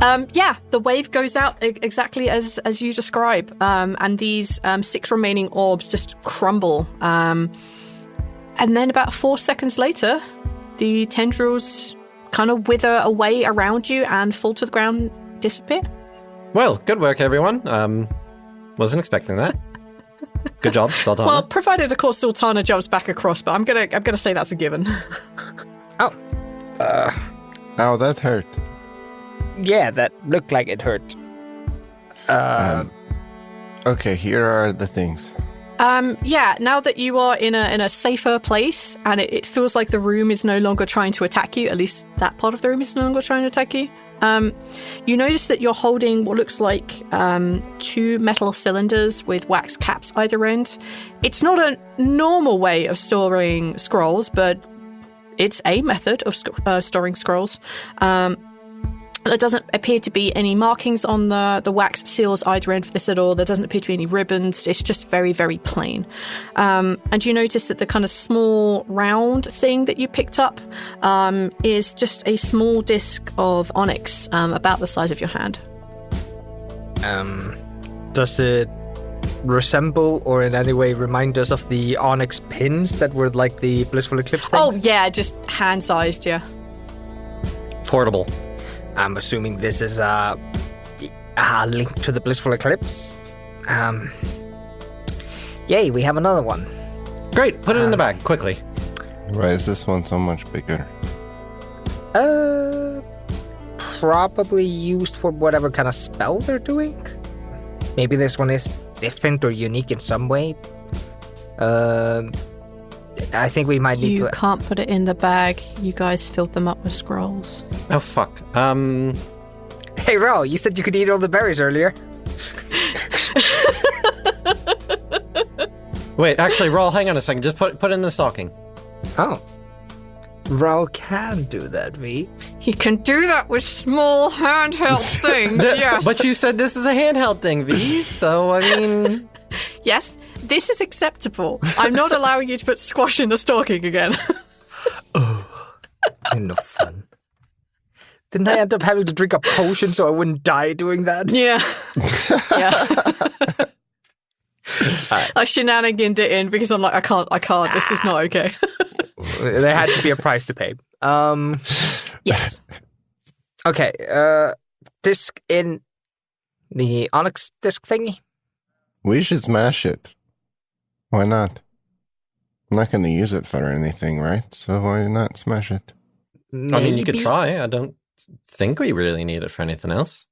The wave goes out exactly as you describe, and these 6 remaining orbs just crumble. And then about 4 seconds later, the tendrils kind of wither away around you and fall to the ground, disappear. Well, good work, everyone. Wasn't expecting that. Good job, Zaltanna. Well, provided, of course, Zaltanna jumps back across, but I'm gonna say that's a given. Ow, that hurt. Yeah, that looked like it hurt. Okay, here are the things. Now that you are in a safer place, and it feels like the room is no longer trying to attack you, at least that part of the room is no longer trying to attack you, you notice that you're holding what looks like 2 metal cylinders with wax caps either end. It's not a normal way of storing scrolls, but it's a method of storing scrolls. There doesn't appear to be any markings on the waxed seals either end for this at all. There doesn't appear to be any ribbons. It's just very, very plain. And you notice that the kind of small round thing that you picked up is just a small disc of onyx about the size of your hand. Does it resemble or in any way remind us of the onyx pins that were like the blissful eclipse things? Oh, yeah, just hand-sized, yeah. Portable. I'm assuming this is a link to the blissful eclipse. Yay, we have another one. Great, put it in the bag, quickly. Why is this one so much bigger? Probably used for whatever kind of spell they're doing. Maybe this one is different or unique in some way. I think we might need You to... can't put it in the bag. You guys filled them up with scrolls. Oh, fuck. Hey, Rhal, you said you could eat all the berries earlier. Wait, actually, Rhal, hang on a second. Just put it in the stocking. Oh. Rhal can do that, V. You can do that with small handheld things, yes. But you said this is a handheld thing, V, so, I mean... Yes, this is acceptable. I'm not allowing you to put squash in the stocking again. No fun. Didn't I end up having to drink a potion so I wouldn't die doing that? Yeah. I shenaniganed it in because I'm like, I can't. This is not okay. There had to be a price to pay. Yes. Okay, disc in the onyx disc thingy. We should smash it. Why not? I'm not going to use it for anything, right? So why not smash it? I mean, you could try. I don't think we really need it for anything else.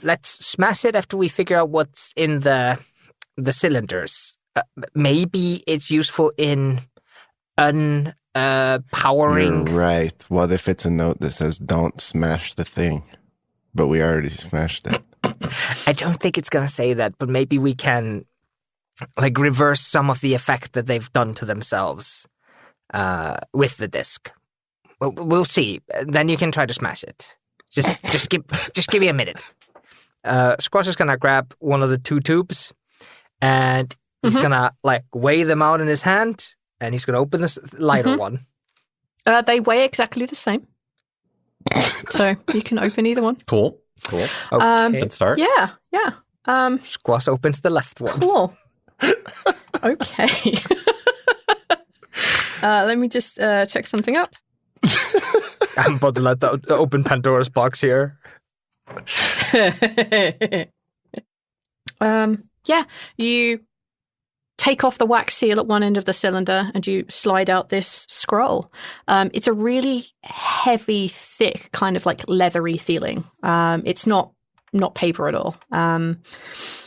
Let's smash it after we figure out what's in the cylinders. Maybe it's useful in powering. You're right. What if it's a note that says, don't smash the thing? But we already smashed it. I don't think it's going to say that, but maybe we can like reverse some of the effect that they've done to themselves with the disc. We'll see. Then you can try to smash it. Just give me a minute. Squash is gonna grab one of the 2 tubes, and he's gonna like weigh them out in his hand, and he's gonna open this lighter one. They weigh exactly the same, so you can open either one. Cool. Okay. Good start. Yeah. Squash opens the left one. Cool. Okay. Let me just check something up. I'm about to let the open Pandora's box here. Yeah, you take off the wax seal at one end of the cylinder and you slide out this scroll. It's a really heavy, thick, kind of like leathery feeling. It's not paper at all.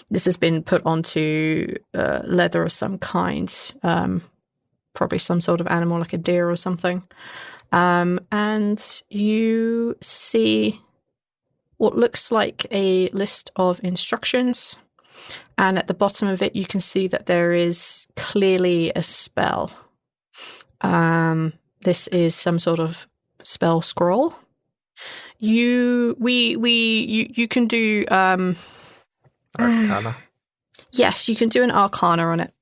This has been put onto leather of some kind, probably some sort of animal like a deer or something. And you see what looks like a list of instructions. And at the bottom of it, you can see that there is clearly a spell. This is some sort of spell scroll. You can do Arcana. Yes, you can do an Arcana on it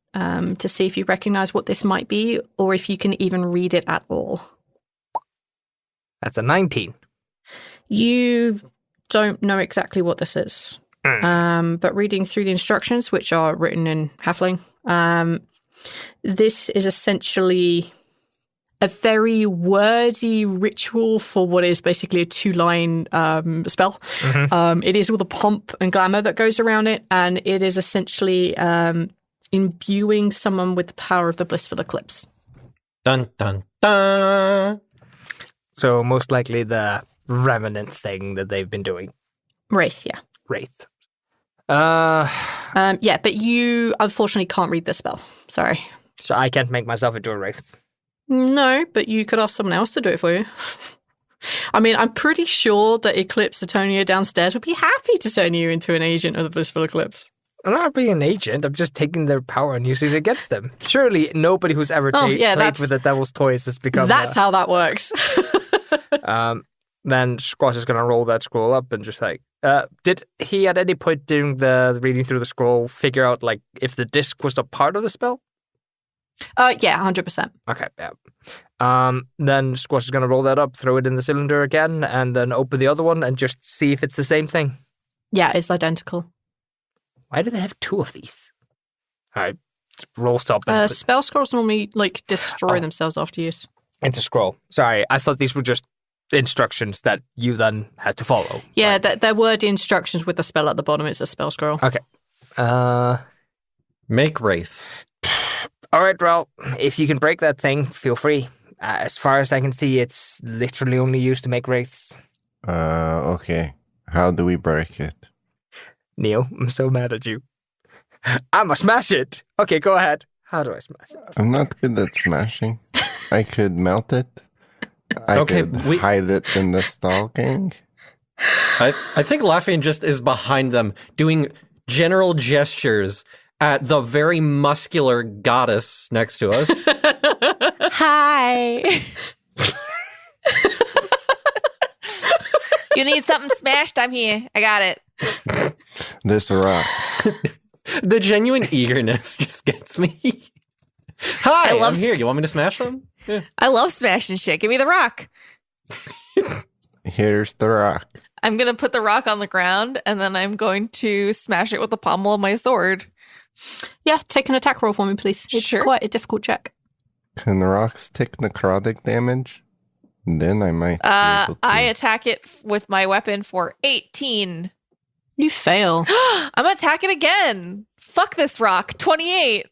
to see if you recognize what this might be, or if you can even read it at all. That's a 19. You don't know exactly what this is. But reading through the instructions, which are written in Halfling, this is essentially a very wordy ritual for what is basically a 2-line spell. It is all the pomp and glamour that goes around it, and it is essentially imbuing someone with the power of the blissful eclipse. Dun, dun, dun. So most likely the revenant thing that they've been doing. Wraith, yeah. Wraith. Yeah, but you unfortunately can't read the spell. Sorry. So I can't make myself into a wraith. No, but you could ask someone else to do it for you. I mean, I'm pretty sure that Eclipse Zaltanna downstairs would be happy to turn you into an agent of the blissful eclipse. I'm not being an agent. I'm just taking their power and using it against them. Surely nobody who's ever played with the devil's toys has become... That's how that works. Then Squash is going to roll that scroll up and just like... did he at any point during the reading through the scroll figure out like if the disc was a part of the spell? Yeah, 100%. Okay, yeah. Then Squash is going to roll that up, throw it in the cylinder again, and then open the other one and just see if it's the same thing. Yeah, it's identical. Why do they have 2 of these? All right, rolls up. And spell scrolls normally like destroy themselves after use. It's a scroll. Sorry, I thought these were just instructions that you then had to follow. Yeah, there were the instructions with the spell at the bottom. It's a spell scroll. Okay. Make Wraith. All right, Rhal. If you can break that thing, feel free. As far as I can see, it's literally only used to make wraiths. Okay. How do we break it? Neil, I'm so mad at you. I'ma smash it. Okay, go ahead. How do I smash it? I'm not good at smashing. I could melt it. I could hide it in the stalking. I think Lafian just is behind them doing general gestures at the very muscular goddess next to us. Hi. You need something smashed? I'm here. I got it. This rock. The genuine eagerness just gets me. Hi, I'm here. You want me to smash them? Yeah. I love smashing shit. Give me the rock. Here's the rock. I'm going to put the rock on the ground, and then I'm going to smash it with the pommel of my sword. Yeah, take an attack roll for me, please. It's Sure. quite a difficult check. Can the rocks take necrotic damage? Then I might be able to. I attack it with my weapon for 18. You fail. I'm going to attack it again. Fuck this rock. 28.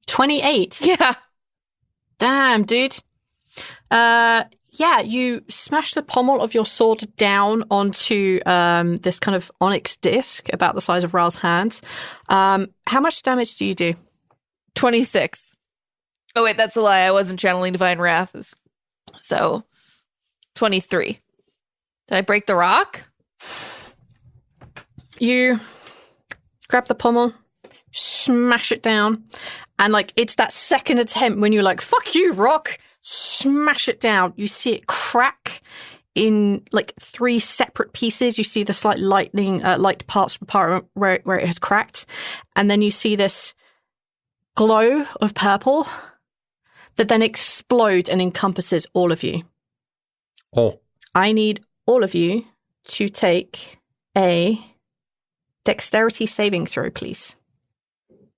28? Yeah. Damn, dude. Yeah, you smash the pommel of your sword down onto this kind of onyx disc about the size of Rhal's hands. How much damage do you do? 26. Oh, wait, that's a lie. I wasn't channeling Divine Wrath. So, 23. Did I break the rock? You grab the pommel, smash it down. And like it's that second attempt when you're like, fuck you, rock, smash it down. You see it crack in like 3 separate pieces. You see the slight light parts apart where it has cracked. And then you see this glow of purple that then explodes and encompasses all of you. Oh. I need all of you to take a dexterity saving throw, please.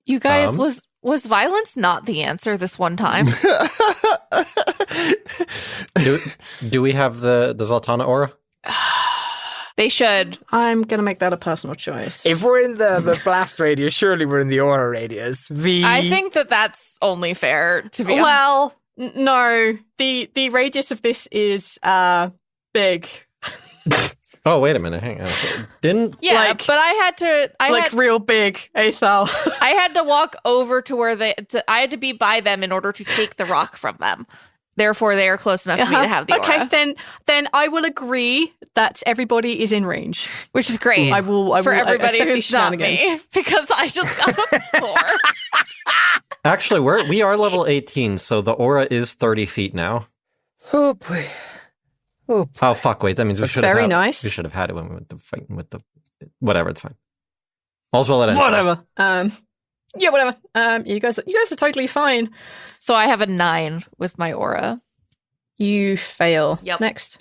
You guys, was violence not the answer this one time? Do we have the Zaltanna aura? They should. I'm going to make that a personal choice. If we're in the blast radius, surely we're in the aura radius. I think that's only fair, to be honest. Well, no. The radius of this is big. Oh, wait a minute. Hang on. Yeah, but I had real big, Aethel. I had to walk over to where I had to be by them in order to take the rock from them. Therefore, they are close enough for me to have the aura. Okay, then I will agree that everybody is in range. Which is great. I will for everybody accept who's these not me, shenanigans. because I just got a 4. Actually, we are level 18, so the aura is 30 feet now. Oh boy. Oh fuck! Wait, that means we should have. Very nice. We should have had it when we went to fighting with the. Whatever, it's fine. All's well that ends. Whatever. Yeah, whatever. You guys are totally fine. So I have a 9 with my aura. You fail. Yep. Next.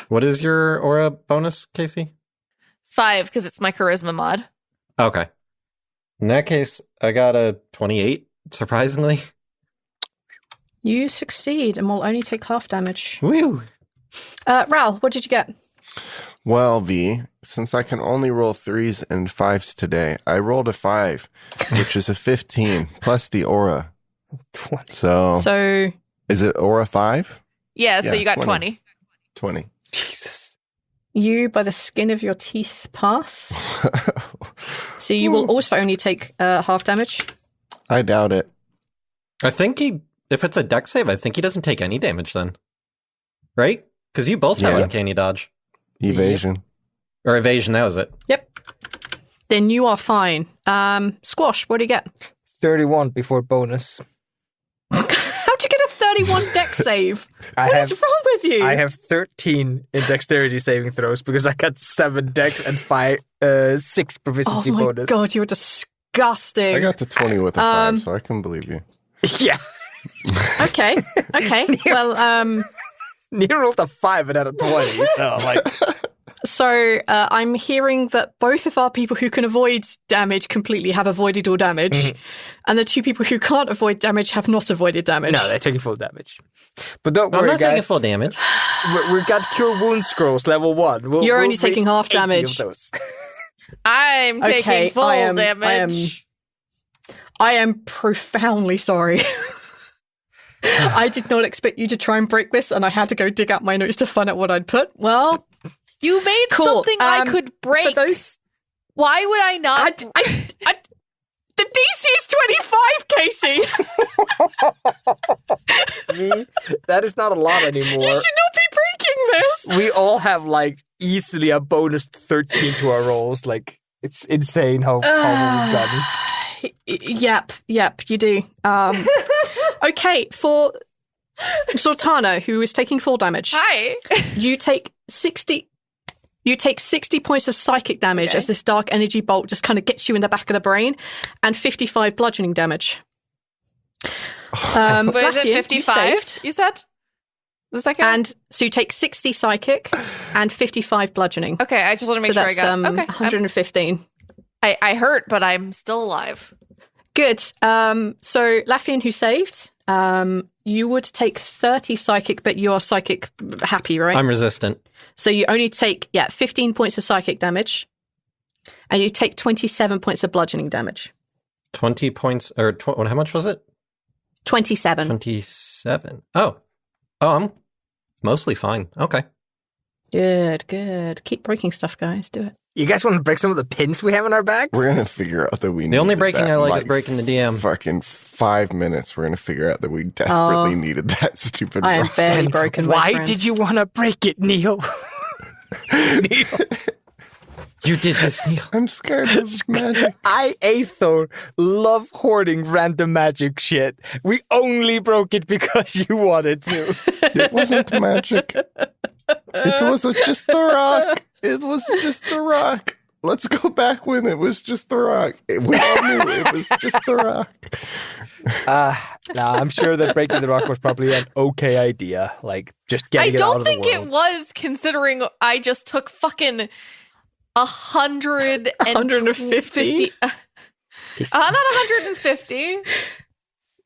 What is your aura bonus, Casey? 5, because it's my charisma mod. Okay. In that case, I got a 28. Surprisingly. You succeed and will only take half damage. Woo! Rhal, what did you get? Well, V, since I can only roll 3s and 5s today, I rolled a 5, which is a 15, plus the aura. 20. So is it aura 5? Yeah, so you got 20. 20. Jesus. You, by the skin of your teeth, pass. So you will also only take half damage. I doubt it. I think if it's a dex save, I think he doesn't take any damage then. Right? Because you both have Yeah. uncanny dodge. Evasion. Or evasion, that was it. Yep. Then you are fine. Squash, what do you get? 31 before bonus. How'd you get a 31 dex save? What is wrong with you? I have 13 in dexterity saving throws because I got 7 dex and 6 proficiency bonus. Oh my god, you're disgusting. I got to 20 with a 5, so I can believe you. Yeah. Okay. Well, Near rolled a 5 and had a 20, so like... So I'm hearing that both of our people who can avoid damage completely have avoided all damage, and the 2 people who can't avoid damage have not avoided damage. No, they're taking full damage. But don't I'm worry, not taking guys. full damage. We've got Cure Wound Scrolls, level 1. You're only taking half 80 of damage. those. I'm taking full damage. I am profoundly sorry. I did not expect you to try and break this, and I had to go dig out my notes to find out what I'd put. Well, you made cool. something I could break. For those, why would I not? The DC is 25, Casey. Me? That is not a lot anymore. You should not be breaking this. We all have like easily a bonus 13 to our rolls. Like it's insane how we've gotten. Yep, you do. Okay, for Zaltanna, who is taking full damage. Hi. You take 60 points of psychic damage as this dark energy bolt just kind of gets you in the back of the brain, and 55 bludgeoning damage. But is it Lafian, 55? You said? The second? And so you take 60 psychic and 55 bludgeoning. Okay, I just want to make so sure I got that's, okay. 115. I hurt, but I'm still alive. Good. So Lafian, who saved, you would take 30 psychic, but you're psychic happy, right? I'm resistant. So you only take 15 points of psychic damage, and you take 27 points of bludgeoning damage. 20 points, or how much was it? 27. 27. Oh, I'm mostly fine. Okay. Good. Keep breaking stuff, guys. Do it. You guys want to break some of the pins we have in our bags? We're going to figure out that we The only needed breaking that I in, like is breaking the DM. Fucking 5 minutes. We're going to figure out that we desperately needed that stupid I am rock. barely broken. Why did you want to break it, Neil? You did this, Neil. I'm scared of magic. I, Aethor, love hoarding random magic shit. We only broke it because you wanted to. It wasn't magic. It was just the rock. It was just the rock. Let's go back when it was just the rock. We all knew it was just the rock. I'm sure that breaking the rock was probably an okay idea. Like, just getting it out of the world. I don't think it was, considering I just took fucking 150. 150? Not 150.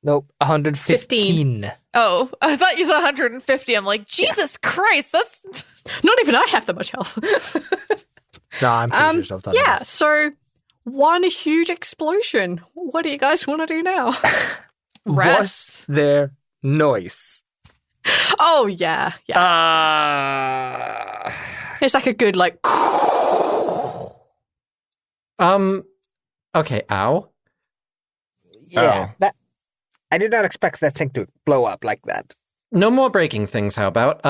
Nope, 115. Oh, I thought you said 150. I'm like, Jesus Christ, that's... Not even I have that much health. No, I'm pretty sure Zaltanna Yeah, does. so one huge explosion. What do you guys want to do now? Was there noise? Oh, yeah. It's like a good, like... Okay, ow. Yeah, I did not expect that thing to blow up like that. No more breaking things, how about?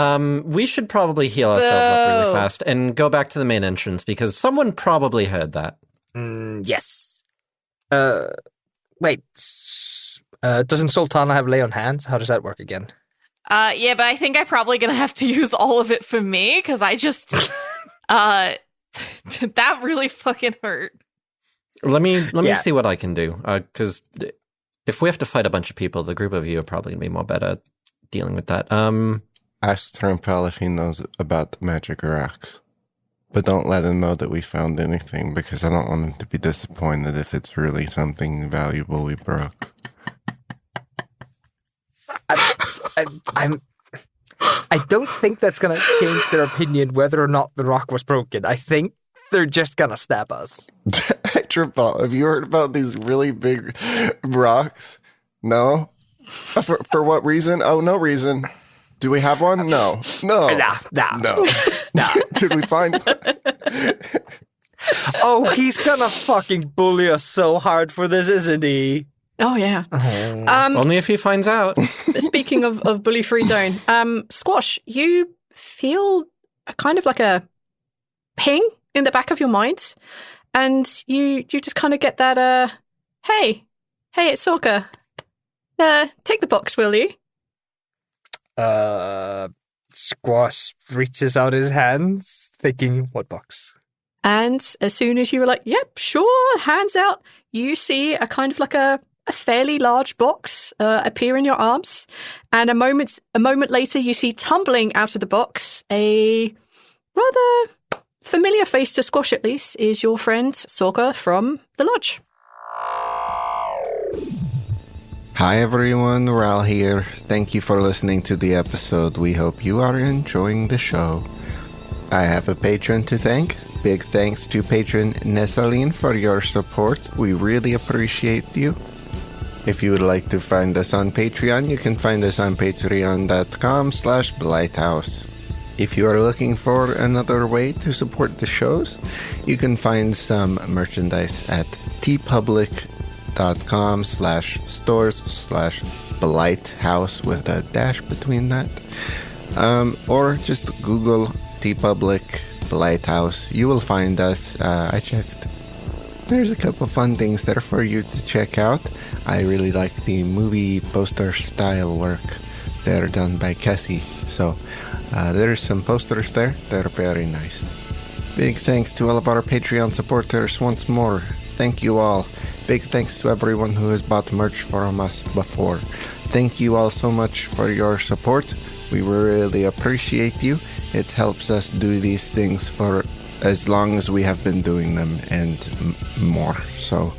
We should probably heal ourselves up really fast and go back to the main entrance because someone probably heard that. Yes. Wait. Doesn't Zaltanna have lay on hands? How does that work again? Yeah, but I think I'm probably gonna have to use all of it for me, because I just... that really fucking hurt. Let me see what I can do, because if we have to fight a bunch of people, the group of you are probably going to be more better at dealing with that. Ask Trumpel if he knows about the magic rocks. But don't let him know that we found anything, because I don't want him to be disappointed if it's really something valuable we broke. I don't think that's going to change their opinion whether or not the rock was broken. I think they're just going to stab us. Trumpel, have you heard about these really big rocks? No? For what reason? Oh, no reason. Do we have one? No. No. No. Did we find one? Oh, he's going to fucking bully us so hard for this, isn't he? Oh, yeah. Only if he finds out. Speaking of bully-free zone, Squash, you feel kind of like a ping in the back of your mind, and you just kind of get that, hey, it's Sorka. Take the box, will you? Squash reaches out his hands, thinking, what box? And as soon as you were like, yep, sure, hands out, you see a kind of like a fairly large box appear in your arms. And a moment later, you see tumbling out of the box a rather familiar face to Squash, at least, is your friend Sorka from the lodge. Hi everyone, Rhal here. Thank you for listening to the episode. We hope you are enjoying the show. I have a patron to thank. Big thanks to patron Nessaline for your support. We really appreciate you. If you would like to find us on Patreon, you can find us on patreon.com/Blighthouse. If you are looking for another way to support the shows, you can find some merchandise at tpublic.com/stores/Blighthouse with a dash between that. Or just Google TeePublic Blighthouse. You will find us. I checked. There's a couple fun things there for you to check out. I really like the movie poster style work. They're done by Cassie. So there's some posters there. They're very nice. Big thanks to all of our Patreon supporters once more. Thank you all. Big thanks to everyone who has bought merch from us before. Thank you all so much for your support. We really appreciate you. It helps us do these things for as long as we have been doing them and more. So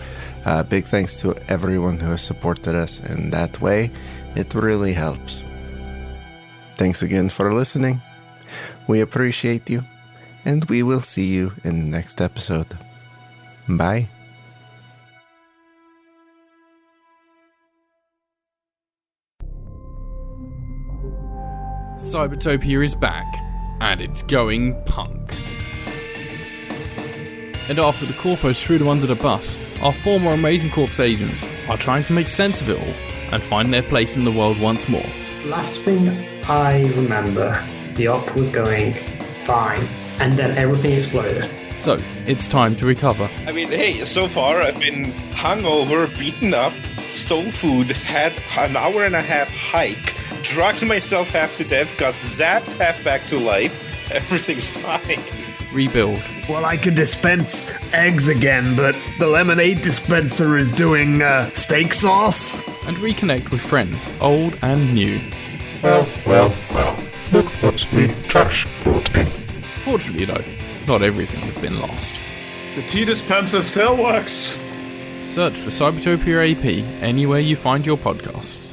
big thanks to everyone who has supported us in that way. It really helps. Thanks again for listening. We appreciate you, and we will see you in the next episode. Bye. Cybertopia is back, and it's going punk. And after the Corpos threw them under the bus, our former Amazing Corps agents are trying to make sense of it all and find their place in the world once more. Last thing I remember, the op was going fine, and then everything exploded. So, it's time to recover. I mean, hey, so far I've been hungover, beaten up, stole food, had an hour and a half hike, drugged myself half to death, got zapped half back to life. Everything's fine. Rebuild. Well, I could dispense eggs again, but the lemonade dispenser is doing steak sauce. And reconnect with friends, old and new. Well, look what the trash brought in. Fortunately though, not everything has been lost. The tea dispenser still works. Search for Cybertopia AP anywhere you find your podcasts.